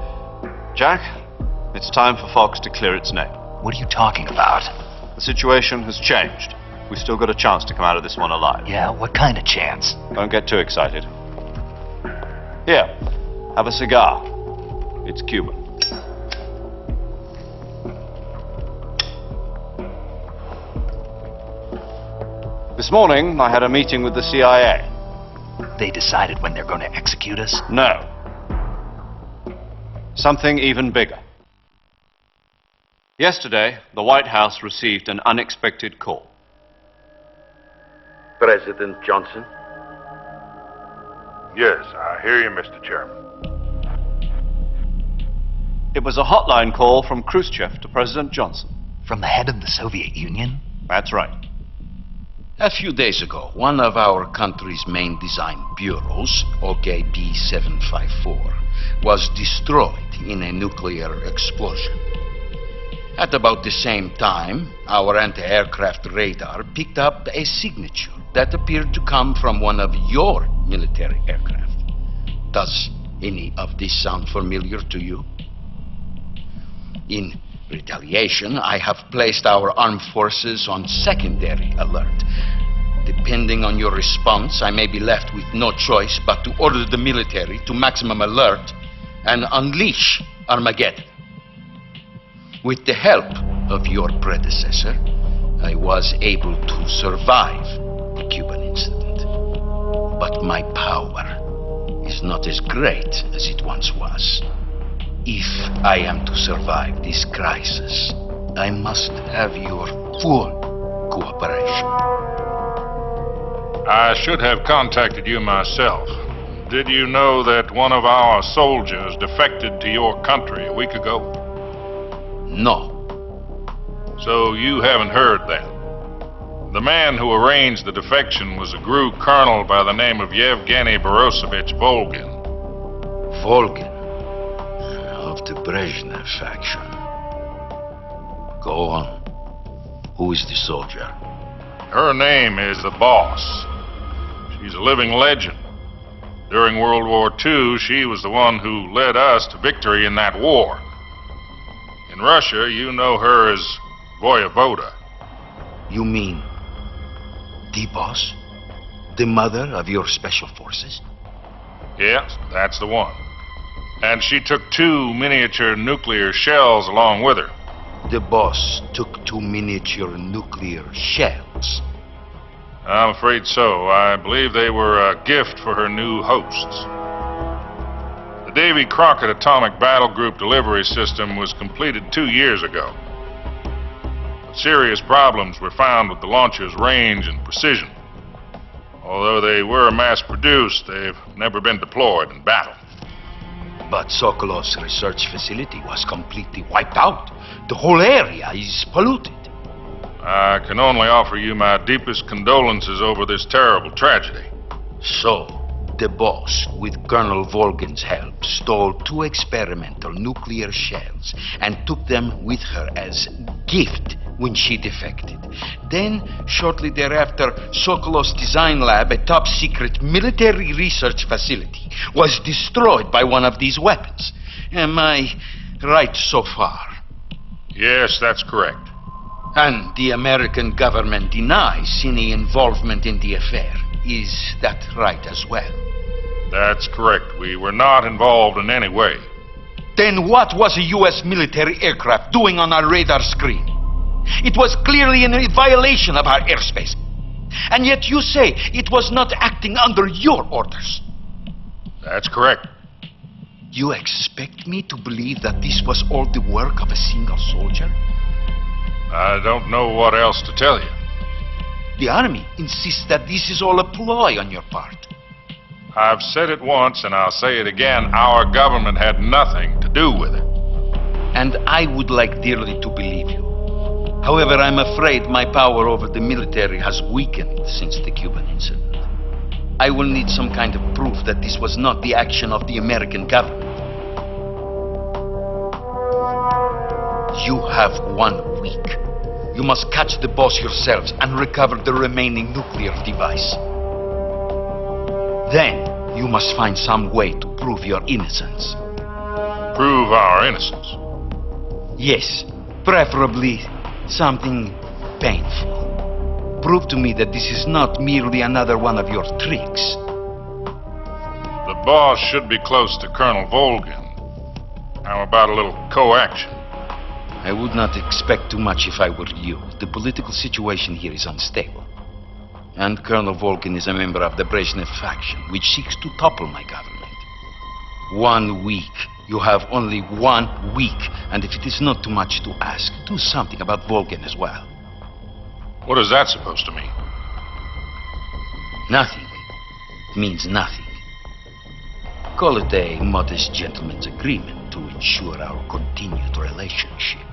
Jack, it's time for Fox to clear its name. What are you talking about? The situation has changed. We've still got a chance to come out of this one alive. Yeah, what kind of chance? Don't get too excited. Here, have a cigar. It's Cuban. This morning, I had a meeting with the CIA. They decided when they're going to execute us? No. Something even bigger. Yesterday, the White House received an unexpected call. President Johnson? Yes, I hear you, Mr. Chairman. It was a hotline call from Khrushchev to President Johnson. From the head of the Soviet Union? That's right. A few days ago, one of our country's main design bureaus, OKB 754, was destroyed in a nuclear explosion. At about the same time, our anti-aircraft radar picked up a signature that appeared to come from one of your military aircraft. Does any of this sound familiar to you? In retaliation, I have placed our armed forces on secondary alert. Depending on your response, I may be left with no choice but to order the military to maximum alert and unleash Armageddon. With the help of your predecessor, I was able to survive the Cuban incident. But my power is not as great as it once was. If I am to survive this crisis, I must have your full cooperation. I should have contacted you myself. Did you know that one of our soldiers defected to your country a week ago? No. So you haven't heard that. The man who arranged the defection was a GRU colonel by the name of Yevgeny Borisovich Volgin. Volgin? Of the Brezhnev faction. Go on. Who is the soldier? Her name is the Boss. She's a living legend. During World War II, she was the one who led us to victory in that war. In Russia, you know her as Voyevoda. You mean the Boss? The mother of your special forces? Yes, that's the one. And she took 2 miniature nuclear shells along with her. The Boss took 2 miniature nuclear shells? I'm afraid so. I believe they were a gift for her new hosts. The Davy Crockett Atomic Battle Group delivery system was completed 2 years ago. But serious problems were found with the launcher's range and precision. Although they were mass-produced, they've never been deployed in battle. But Sokolov's research facility was completely wiped out. The whole area is polluted. I can only offer you my deepest condolences over this terrible tragedy. So, the Boss, with Colonel Volgin's help, stole 2 experimental nuclear shells and took them with her as gift when she defected. Then, shortly thereafter, Sokolov's design lab, a top-secret military research facility, was destroyed by one of these weapons. Am I right so far? Yes, that's correct. And the American government denies any involvement in the affair. Is that right as well? That's correct. We were not involved in any way. Then what was a U.S. military aircraft doing on our radar screen? It was clearly in violation of our airspace. And yet you say it was not acting under your orders. That's correct. You expect me to believe that this was all the work of a single soldier? I don't know what else to tell you. The Army insists that this is all a ploy on your part. I've said it once and I'll say it again. Our government had nothing to do with it. And I would like dearly to believe you. However, I'm afraid my power over the military has weakened since the Cuban incident. I will need some kind of proof that this was not the action of the American government. You have 1 week. You must catch the Boss yourselves and recover the remaining nuclear device. Then, you must find some way to prove your innocence. Prove our innocence? Yes, preferably something painful. Prove to me that this is not merely another one of your tricks. The Boss should be close to Colonel Volgin. How about a little co-action? I would not expect too much if I were you. The political situation here is unstable. And Colonel Volkin is a member of the Brezhnev faction, which seeks to topple my government. 1 week. You have only 1 week. And if it is not too much to ask, do something about Volkin as well. What is that supposed to mean? Nothing. It means nothing. Call it a modest gentleman's agreement to ensure our continued relationship.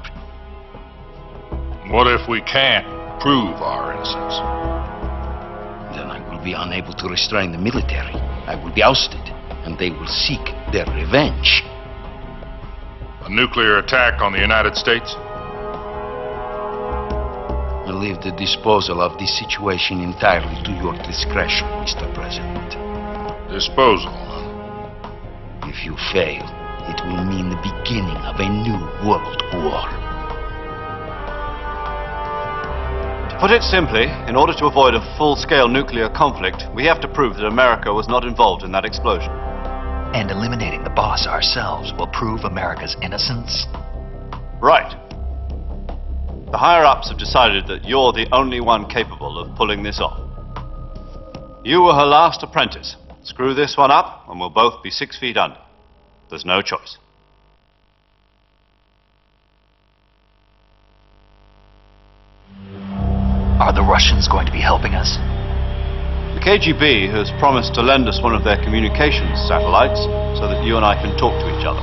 What if we can't prove our innocence? Then I will be unable to restrain the military. I will be ousted, and they will seek their revenge. A nuclear attack on the United States? I leave the disposal of this situation entirely to your discretion, Mr. President. Disposal? If you fail, it will mean the beginning of a new world war. To put it simply, in order to avoid a full-scale nuclear conflict, we have to prove that America was not involved in that explosion. And eliminating the boss ourselves will prove America's innocence? Right. The higher-ups have decided that you're the only one capable of pulling this off. You were her last apprentice. Screw this one up, and we'll both be 6 feet under. There's no choice. Are the Russians going to be helping us? The KGB has promised to lend us one of their communications satellites so that you and I can talk to each other.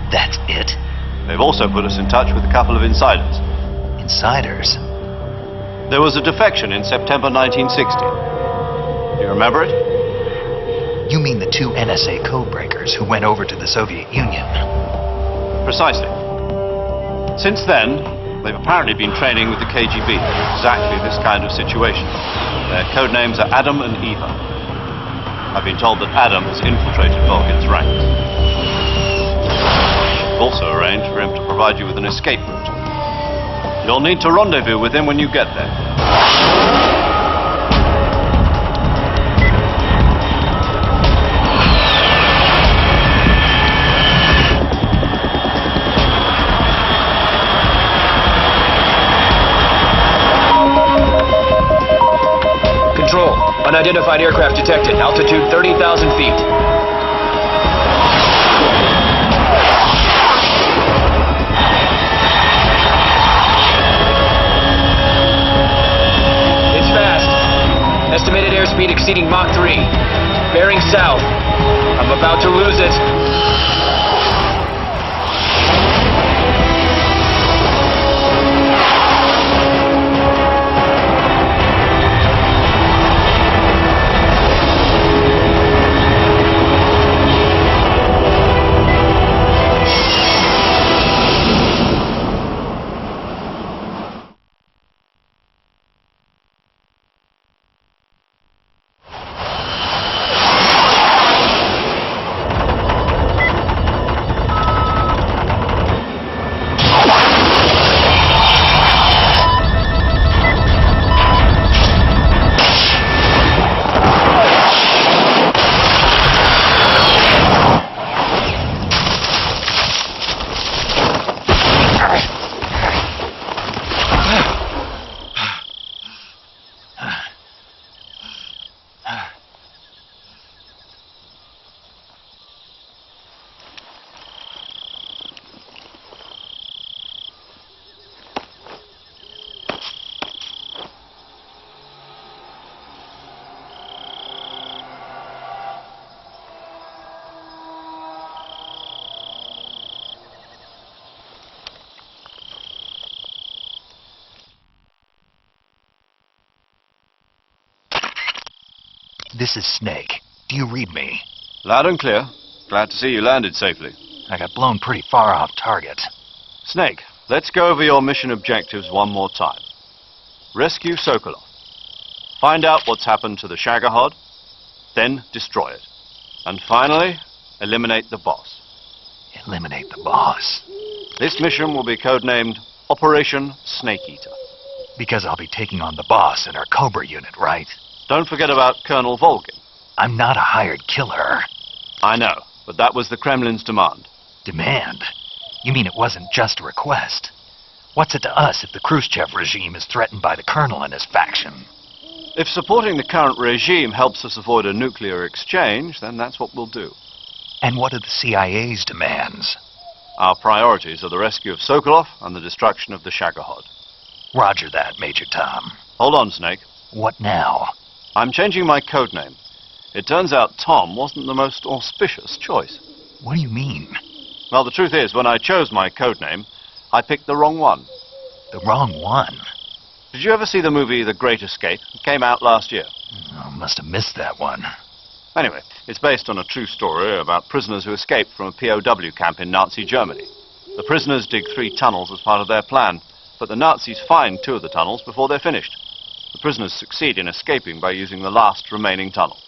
That's it? They've also put us in touch with a couple of insiders. Insiders? There was a defection in September 1960. Do you remember it? You mean the 2 NSA codebreakers who went over to the Soviet Union? Precisely. Since then, they've apparently been training with the KGB for exactly this kind of situation. Their code names are Adam and Eva. I've been told that Adam has infiltrated Volkin's ranks. I've also arranged for him to provide you with an escape route. You'll need to rendezvous with him when you get there. Control. Unidentified aircraft detected. Altitude 30,000 feet. It's fast. Estimated airspeed exceeding Mach 3. Bearing south. I'm about to lose it. This is Snake. Do you read me? Loud and clear. Glad to see you landed safely. I got blown pretty far off target. Snake, let's go over your mission objectives one more time. Rescue Sokolov. Find out what's happened to the Shagohod, then destroy it. And finally, eliminate the boss. Eliminate the boss? This mission will be codenamed Operation Snake Eater. Because I'll be taking on the boss in our Cobra unit, right? Don't forget about Colonel Volkin. I'm not a hired killer. I know, but that was the Kremlin's demand. Demand? You mean it wasn't just a request? What's it to us if the Khrushchev regime is threatened by the Colonel and his faction? If supporting the current regime helps us avoid a nuclear exchange, then that's what we'll do. And what are the CIA's demands? Our priorities are the rescue of Sokolov and the destruction of the Shagohod. Roger that, Major Tom. Hold on, Snake. What now? I'm changing my codename. It turns out Tom wasn't the most auspicious choice. What do you mean? Well, the truth is, when I chose my codename, I picked the wrong one. The wrong one? Did you ever see the movie The Great Escape? It came out last year. Oh, must have missed that one. Anyway, it's based on a true story about prisoners who escaped from a POW camp in Nazi Germany. The prisoners dig 3 tunnels as part of their plan, but the Nazis find 2 of the tunnels before they're finished. The prisoners succeed in escaping by using the last remaining tunnel.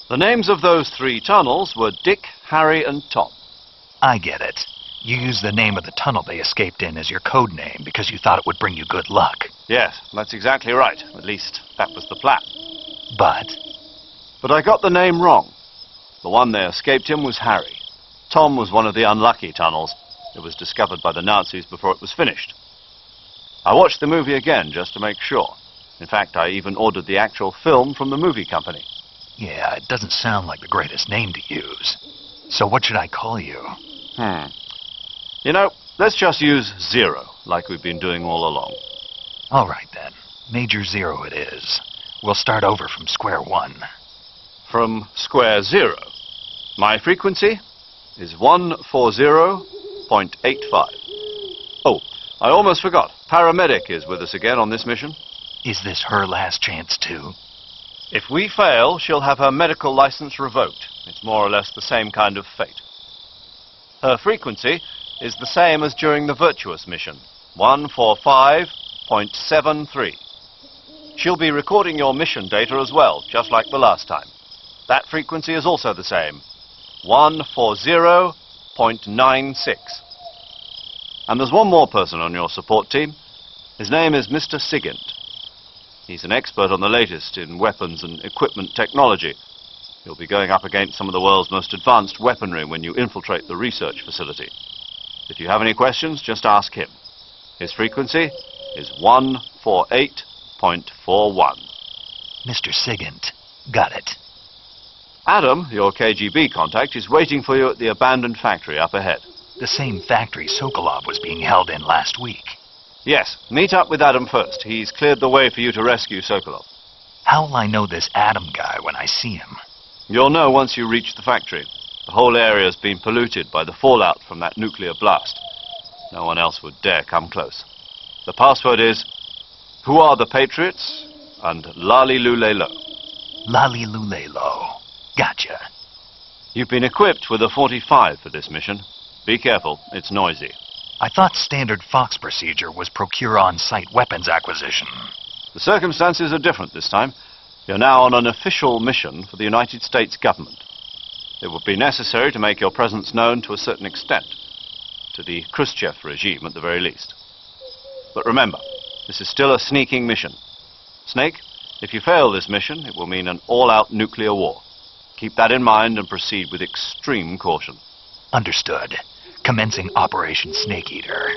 The names of those 3 tunnels were Dick, Harry, and Tom. I get it. You used the name of the tunnel they escaped in as your code name because you thought it would bring you good luck. Yes, that's exactly right. At least, that was the plan. But I got the name wrong. The one they escaped in was Harry. Tom was one of the unlucky tunnels. It was discovered by the Nazis before it was finished. I watched the movie again just to make sure. In fact, I even ordered the actual film from the movie company. yeah, it doesn't sound like the greatest name to use. So what should I call you? You know, let's just use Zero, like we've been doing all along. All right, then. Major Zero it is. We'll start over from square one. From square 0. My frequency is 140.85. Oh, I almost forgot. Paramedic is with us again on this mission. Is this her last chance, too? If we fail, she'll have her medical license revoked. It's more or less the same kind of fate. Her frequency is the same as during the Virtuous mission, 145.73. She'll be recording your mission data as well, just like the last time. That frequency is also the same, 140.96. And there's one more person on your support team. His name is Mr. Sigint. He's an expert on the latest in weapons and equipment technology. You'll be going up against some of the world's most advanced weaponry when you infiltrate the research facility. If you have any questions, just ask him. His frequency is 148.41. Mr. Sigint. Got it. Adam, your KGB contact, is waiting for you at the abandoned factory up ahead. The same factory Sokolov was being held in last week. Yes, meet up with Adam first. He's cleared the way for you to rescue Sokolov. How'll I know this Adam guy when I see him? You'll know once you reach the factory. The whole area's been polluted by the fallout from that nuclear blast. No one else would dare come close. The password is, "Who are the Patriots?" and "Lali Lulelo." Lali Lulelo. Gotcha. You've been equipped with a 45 for this mission. Be careful, it's noisy. I thought standard Fox procedure was procure on-site weapons acquisition. The circumstances are different this time. You're now on an official mission for the United States government. It would be necessary to make your presence known to a certain extent. To the Khrushchev regime, at the very least. But remember, this is still a sneaking mission. Snake, if you fail this mission, it will mean an all-out nuclear war. Keep that in mind and proceed with extreme caution. Understood. Commencing Operation Snake Eater.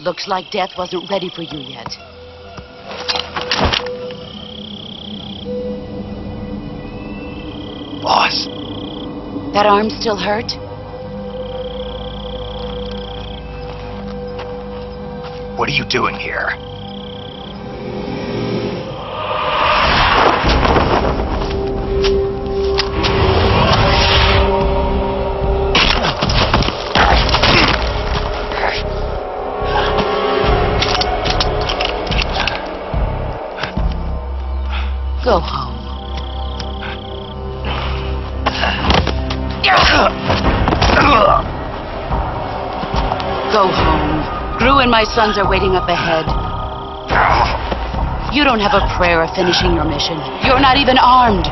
Looks like death wasn't ready for you yet. Boss, That arm still hurt? what are you doing here? Go home. Go home. Gru and my sons are waiting up ahead. You don't have a prayer of finishing your mission. You're not even armed.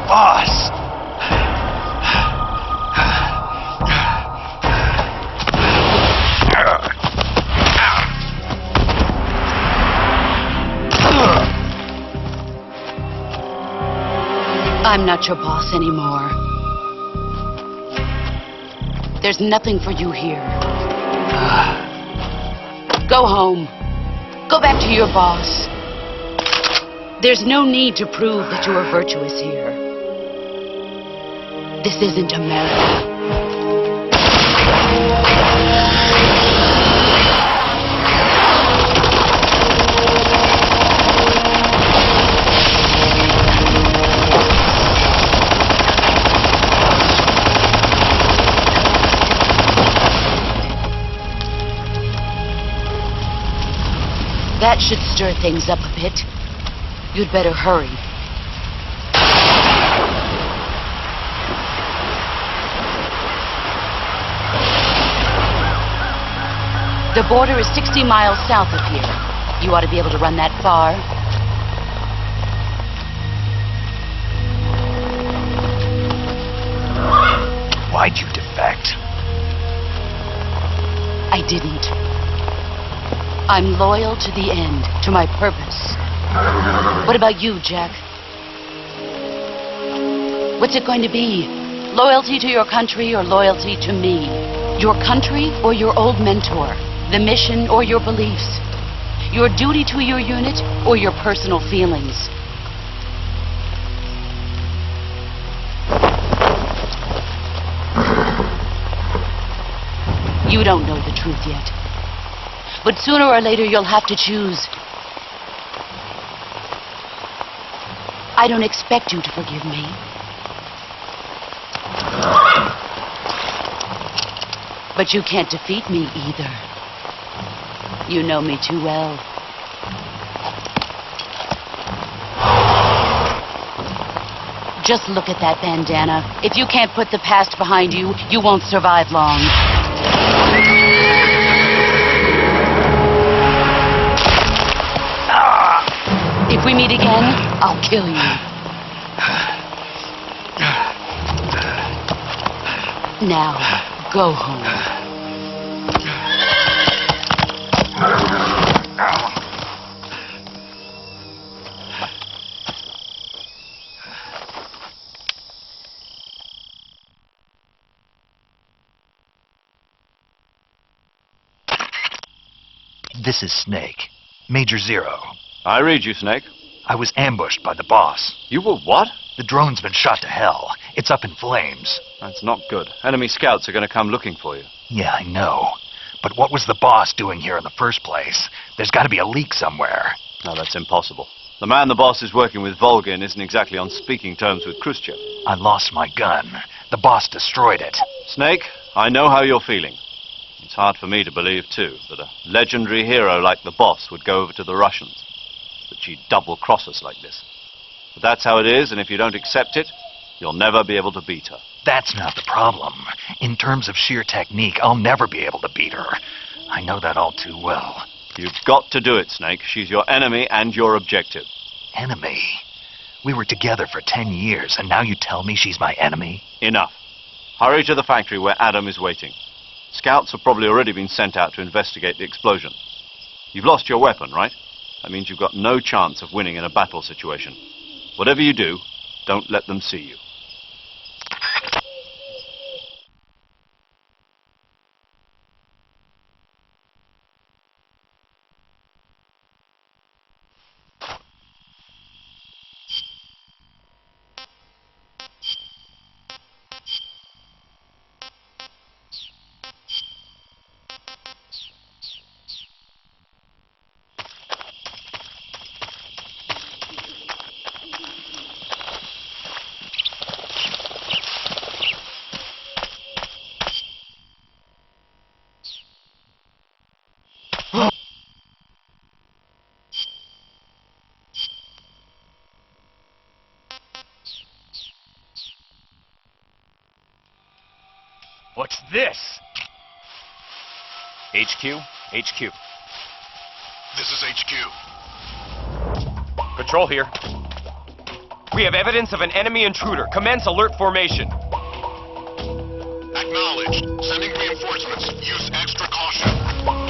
Boss! I'm not your boss anymore. There's nothing for you here. Go home. Go back to your boss. There's no need to prove that you are virtuous here. This isn't America. That should stir things up a bit. You'd better hurry. The border is 60 miles south of here. You ought to be able to run that far. Why'd you defect? I didn't. I'm loyal to the end, to my purpose. What about you, Jack? What's it going to be? Loyalty to your country or loyalty to me? Your country or your old mentor? The mission or your beliefs? Your duty to your unit or your personal feelings? You don't know the truth yet. But sooner or later, you'll have to choose. I don't expect you to forgive me. But you can't defeat me either. You know me too well. Just look at that bandana. If you can't put the past behind you, you won't survive long. If we meet again, I'll kill you. Now, go home. This is Snake. Major Zero. I read you, Snake. I was ambushed by the boss. You were what? The drone's been shot to hell. It's up in flames. That's not good. Enemy scouts are going to come looking for you. Yeah, I know. But what was the boss doing here in the first place? There's got to be a leak somewhere. No, that's impossible. The man the boss is working with, Volgin, isn't exactly on speaking terms with Khrushchev. I lost my gun. The boss destroyed it. Snake, I know how you're feeling. It's hard for me to believe, too, that a legendary hero like the boss would go over to the Russians. That she'd double-cross us like this. But that's how it is, and if you don't accept it, you'll never be able to beat her. That's not the problem. In terms of sheer technique, I'll never be able to beat her. I know that all too well. You've got to do it, Snake. She's your enemy and your objective. Enemy? We were together for 10 years, and now you tell me she's my enemy? Enough. Hurry to the factory where Adam is waiting. Scouts have probably already been sent out to investigate the explosion. You've lost your weapon, right? That means you've got no chance of winning in a battle situation. Whatever you do, don't let them see you. What's this? HQ? HQ. This is HQ. Patrol here. We have evidence of an enemy intruder. Commence alert formation. Acknowledged. Sending reinforcements. Use extra caution.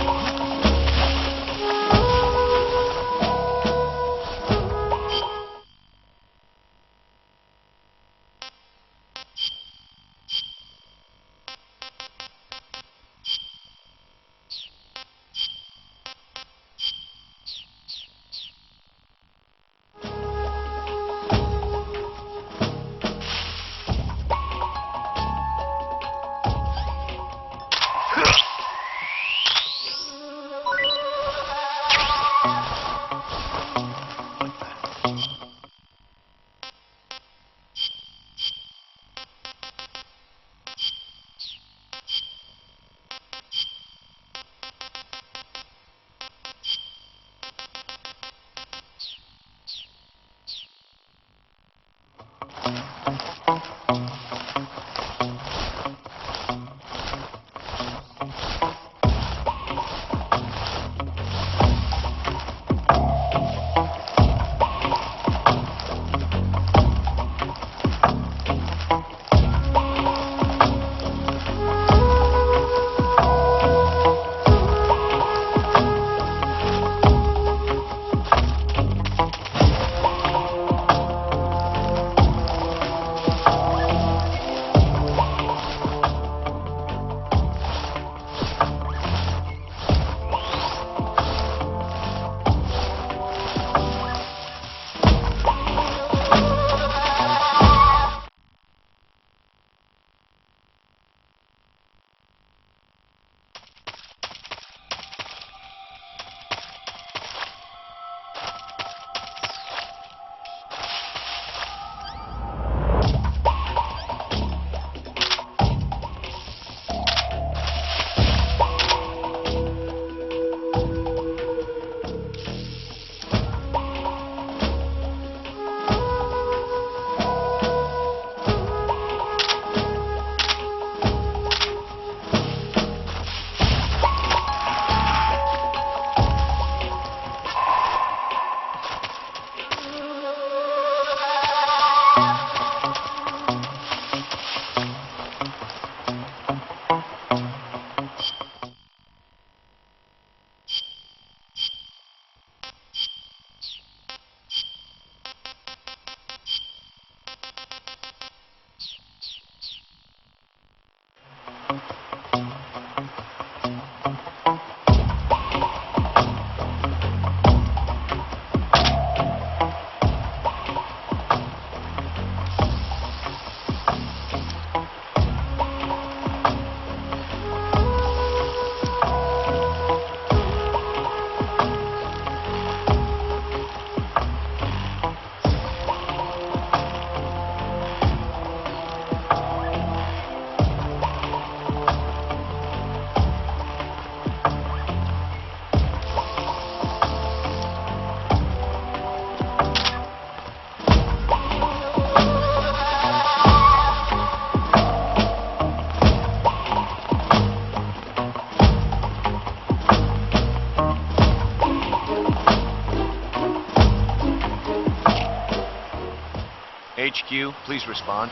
HQ, please respond.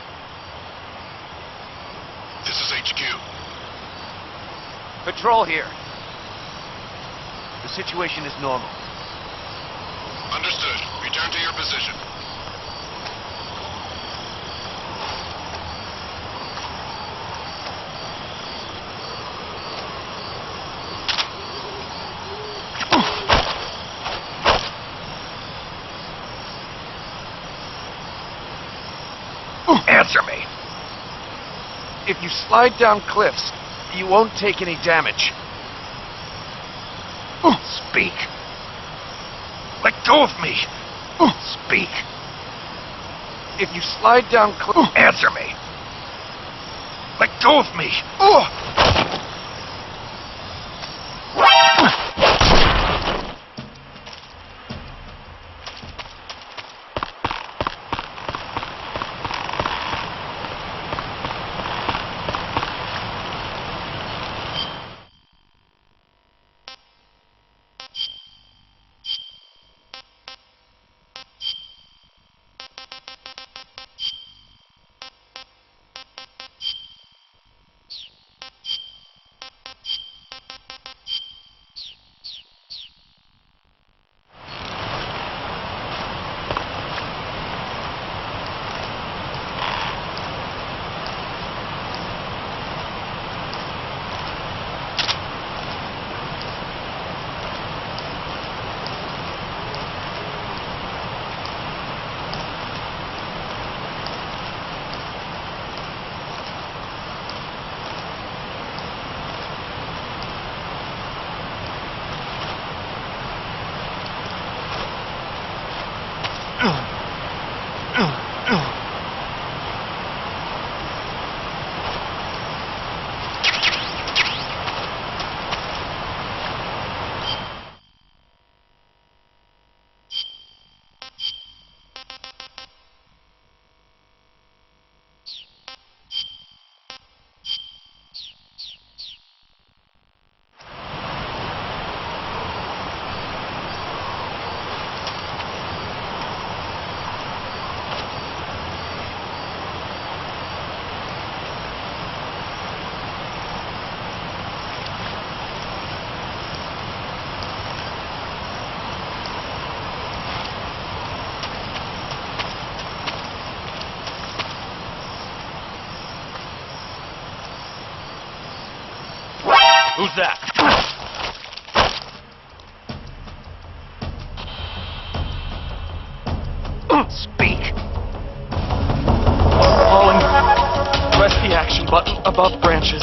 This is HQ. Patrol here. The situation is normal. Understood. Return to your position. Answer me. If you slide down cliffs, you won't take any damage. Speak. Let go of me. Speak. If you slide down cliffs, answer me. Let go of me. was that? Speak. Falling. Press the action button above branches.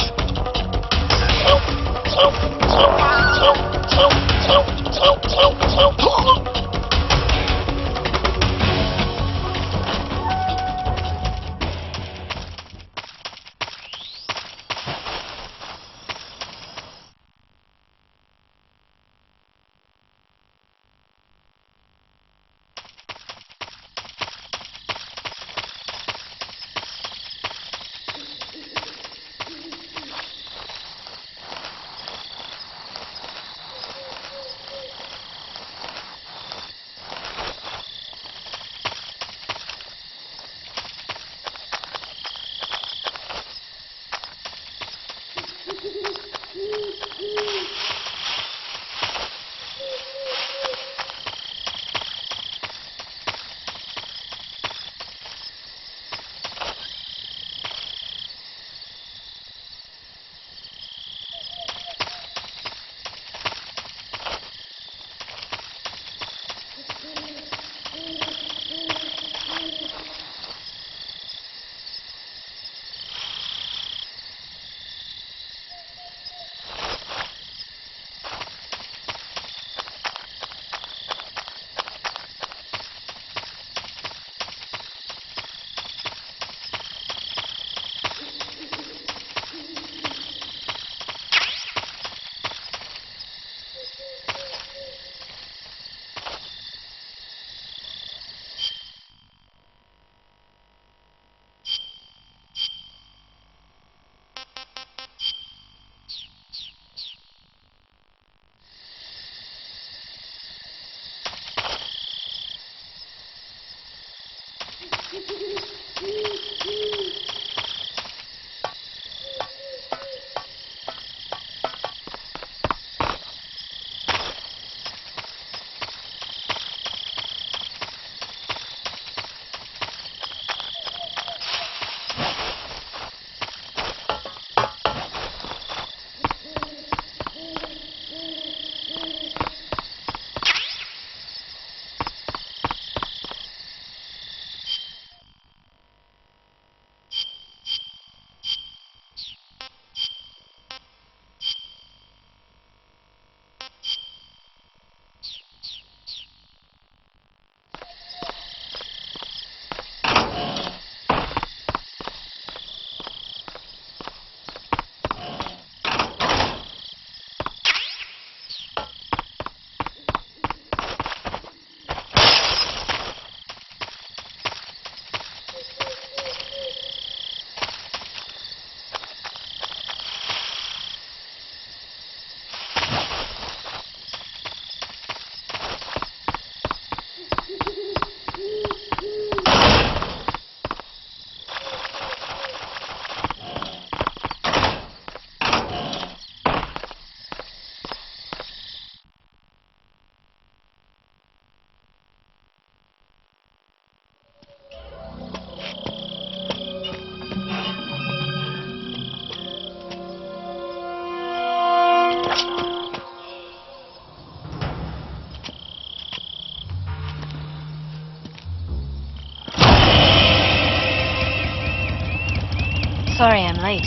Sorry I'm late.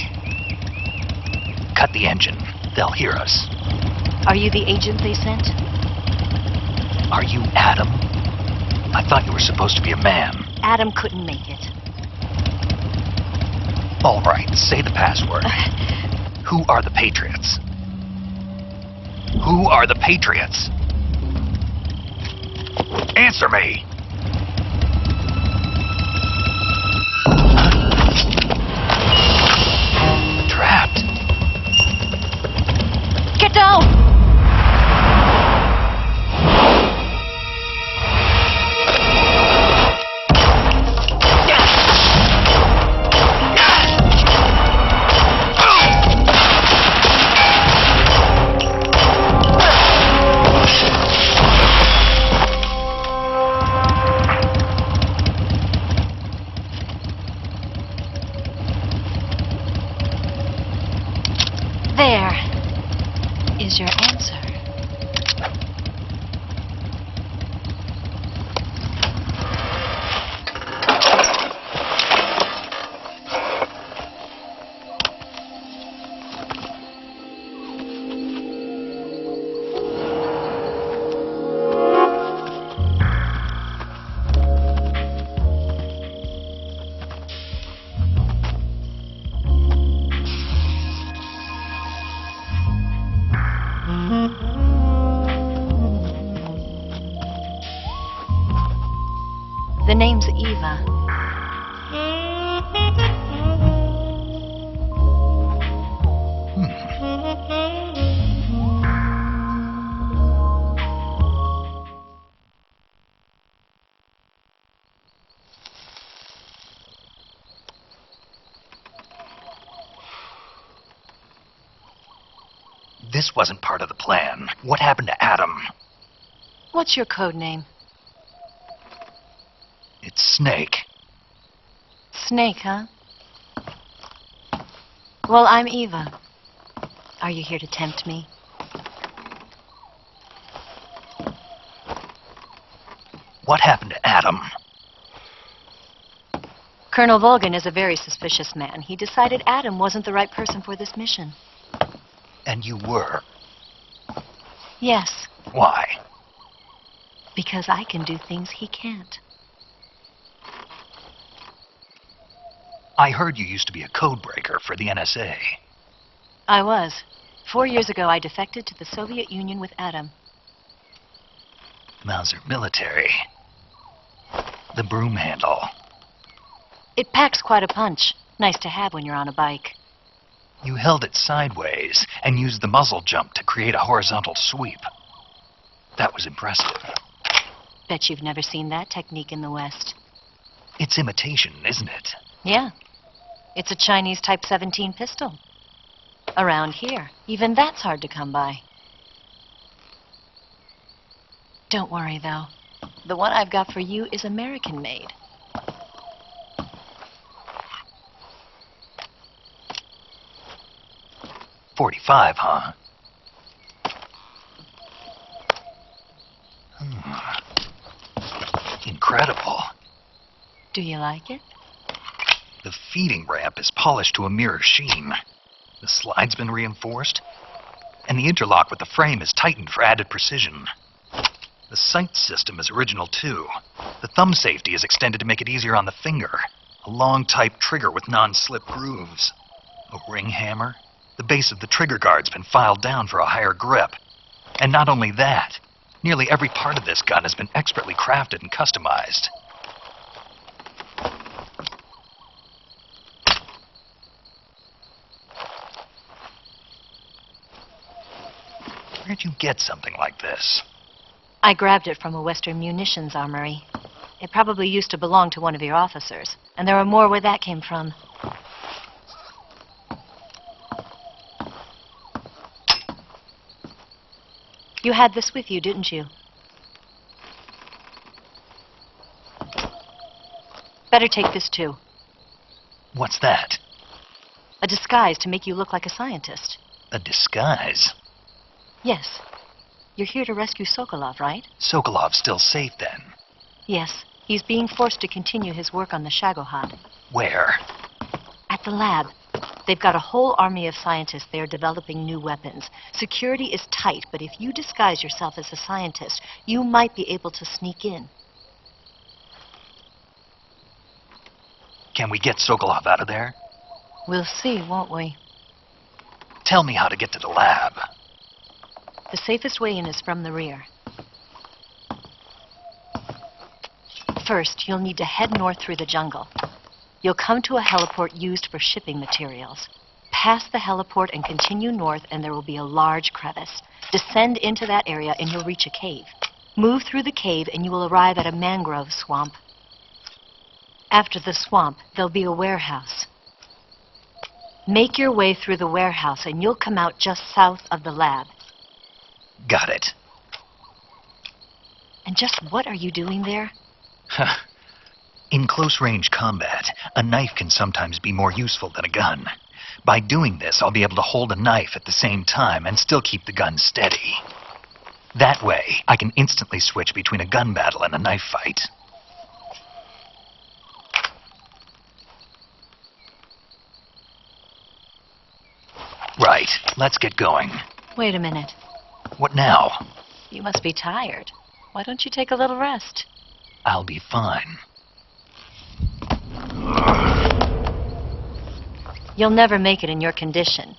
Cut the engine. They'll hear us. Are you the agent they sent? Are you Adam? I thought you were supposed to be a man. Adam couldn't make it. All right, say the password. Who are the Patriots? Who are the Patriots? Answer me! Trapped. Get down! The name's Eva. This wasn't part of the plan. What happened to Adam? What's your code name? It's Snake. Snake, huh? Well, I'm Eva. Are you here to tempt me? What happened to Adam? Colonel Volgan is a very suspicious man. He decided Adam wasn't the right person for this mission. And you were. Yes, Why? because I can do things he can't. I heard you used to be a code breaker for the NSA. I was. 4 years ago, I defected to the Soviet Union with Adam. Mauser military. The broom handle. It packs quite a punch. Nice to have when you're on a bike. You held it sideways and used the muzzle jump to create a horizontal sweep. That was impressive. Bet you've never seen that technique in the West. It's imitation, isn't it? Yeah. It's a Chinese Type 17 pistol. Around here, even that's hard to come by. Don't worry, though. The one I've got for you is American-made. .45, huh? Incredible. Do you like it? The feeding ramp is polished to a mirror sheen. The slide's been reinforced, and the interlock with the frame is tightened for added precision. The sight system is original, too. The thumb safety is extended to make it easier on the finger. A long-type trigger with non-slip grooves. A ring hammer. The base of the trigger guard's been filed down for a higher grip. And not only that, nearly every part of this gun has been expertly crafted and customized. Where'd you get something like this? I grabbed it from a Western munitions armory. It probably used to belong to one of your officers, and there are more where that came from. You had this with you, didn't you? Better take this too. What's that? A disguise to make you look like a scientist. A disguise? Yes. You're here to rescue Sokolov, right? Sokolov's still safe, then? Yes. He's being forced to continue his work on the Shagohod. Where? At the lab. They've got a whole army of scientists there developing new weapons. Security is tight, but if you disguise yourself as a scientist, you might be able to sneak in. Can we get Sokolov out of there? We'll see, won't we? Tell me how to get to the lab. The safest way in is from the rear. First, you'll need to head north through the jungle. You'll come to a heliport used for shipping materials. Pass the heliport and continue north, and there will be a large crevice. Descend into that area, and you'll reach a cave. Move through the cave, and you will arrive at a mangrove swamp. After the swamp, there'll be a warehouse. Make your way through the warehouse, and you'll come out just south of the lab. Got it. And just what are you doing there? In close-range combat, a knife can sometimes be more useful than a gun. By doing this, I'll be able to hold a knife at the same time and still keep the gun steady. That way, I can instantly switch between a gun battle and a knife fight. Right, let's get going. Wait a minute. What now? You must be tired. Why don't you take a little rest? I'll be fine. You'll never make it in your condition.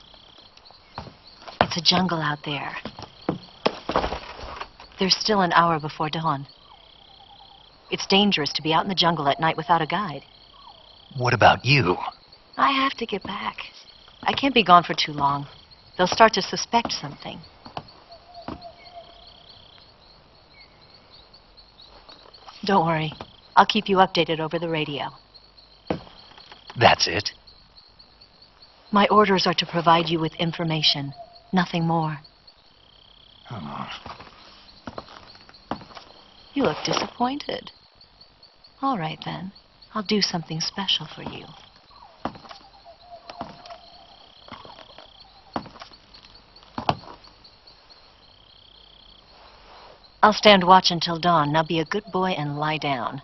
It's a jungle out there. There's still an hour before dawn. It's dangerous to be out in the jungle at night without a guide. What about you? I have to get back. I can't be gone for too long. They'll start to suspect something. Don't worry. I'll keep you updated over the radio. That's it? My orders are to provide you with information, nothing more. Oh. You look disappointed. All right, then. I'll do something special for you. I'll stand watch until dawn. Now be a good boy and lie down.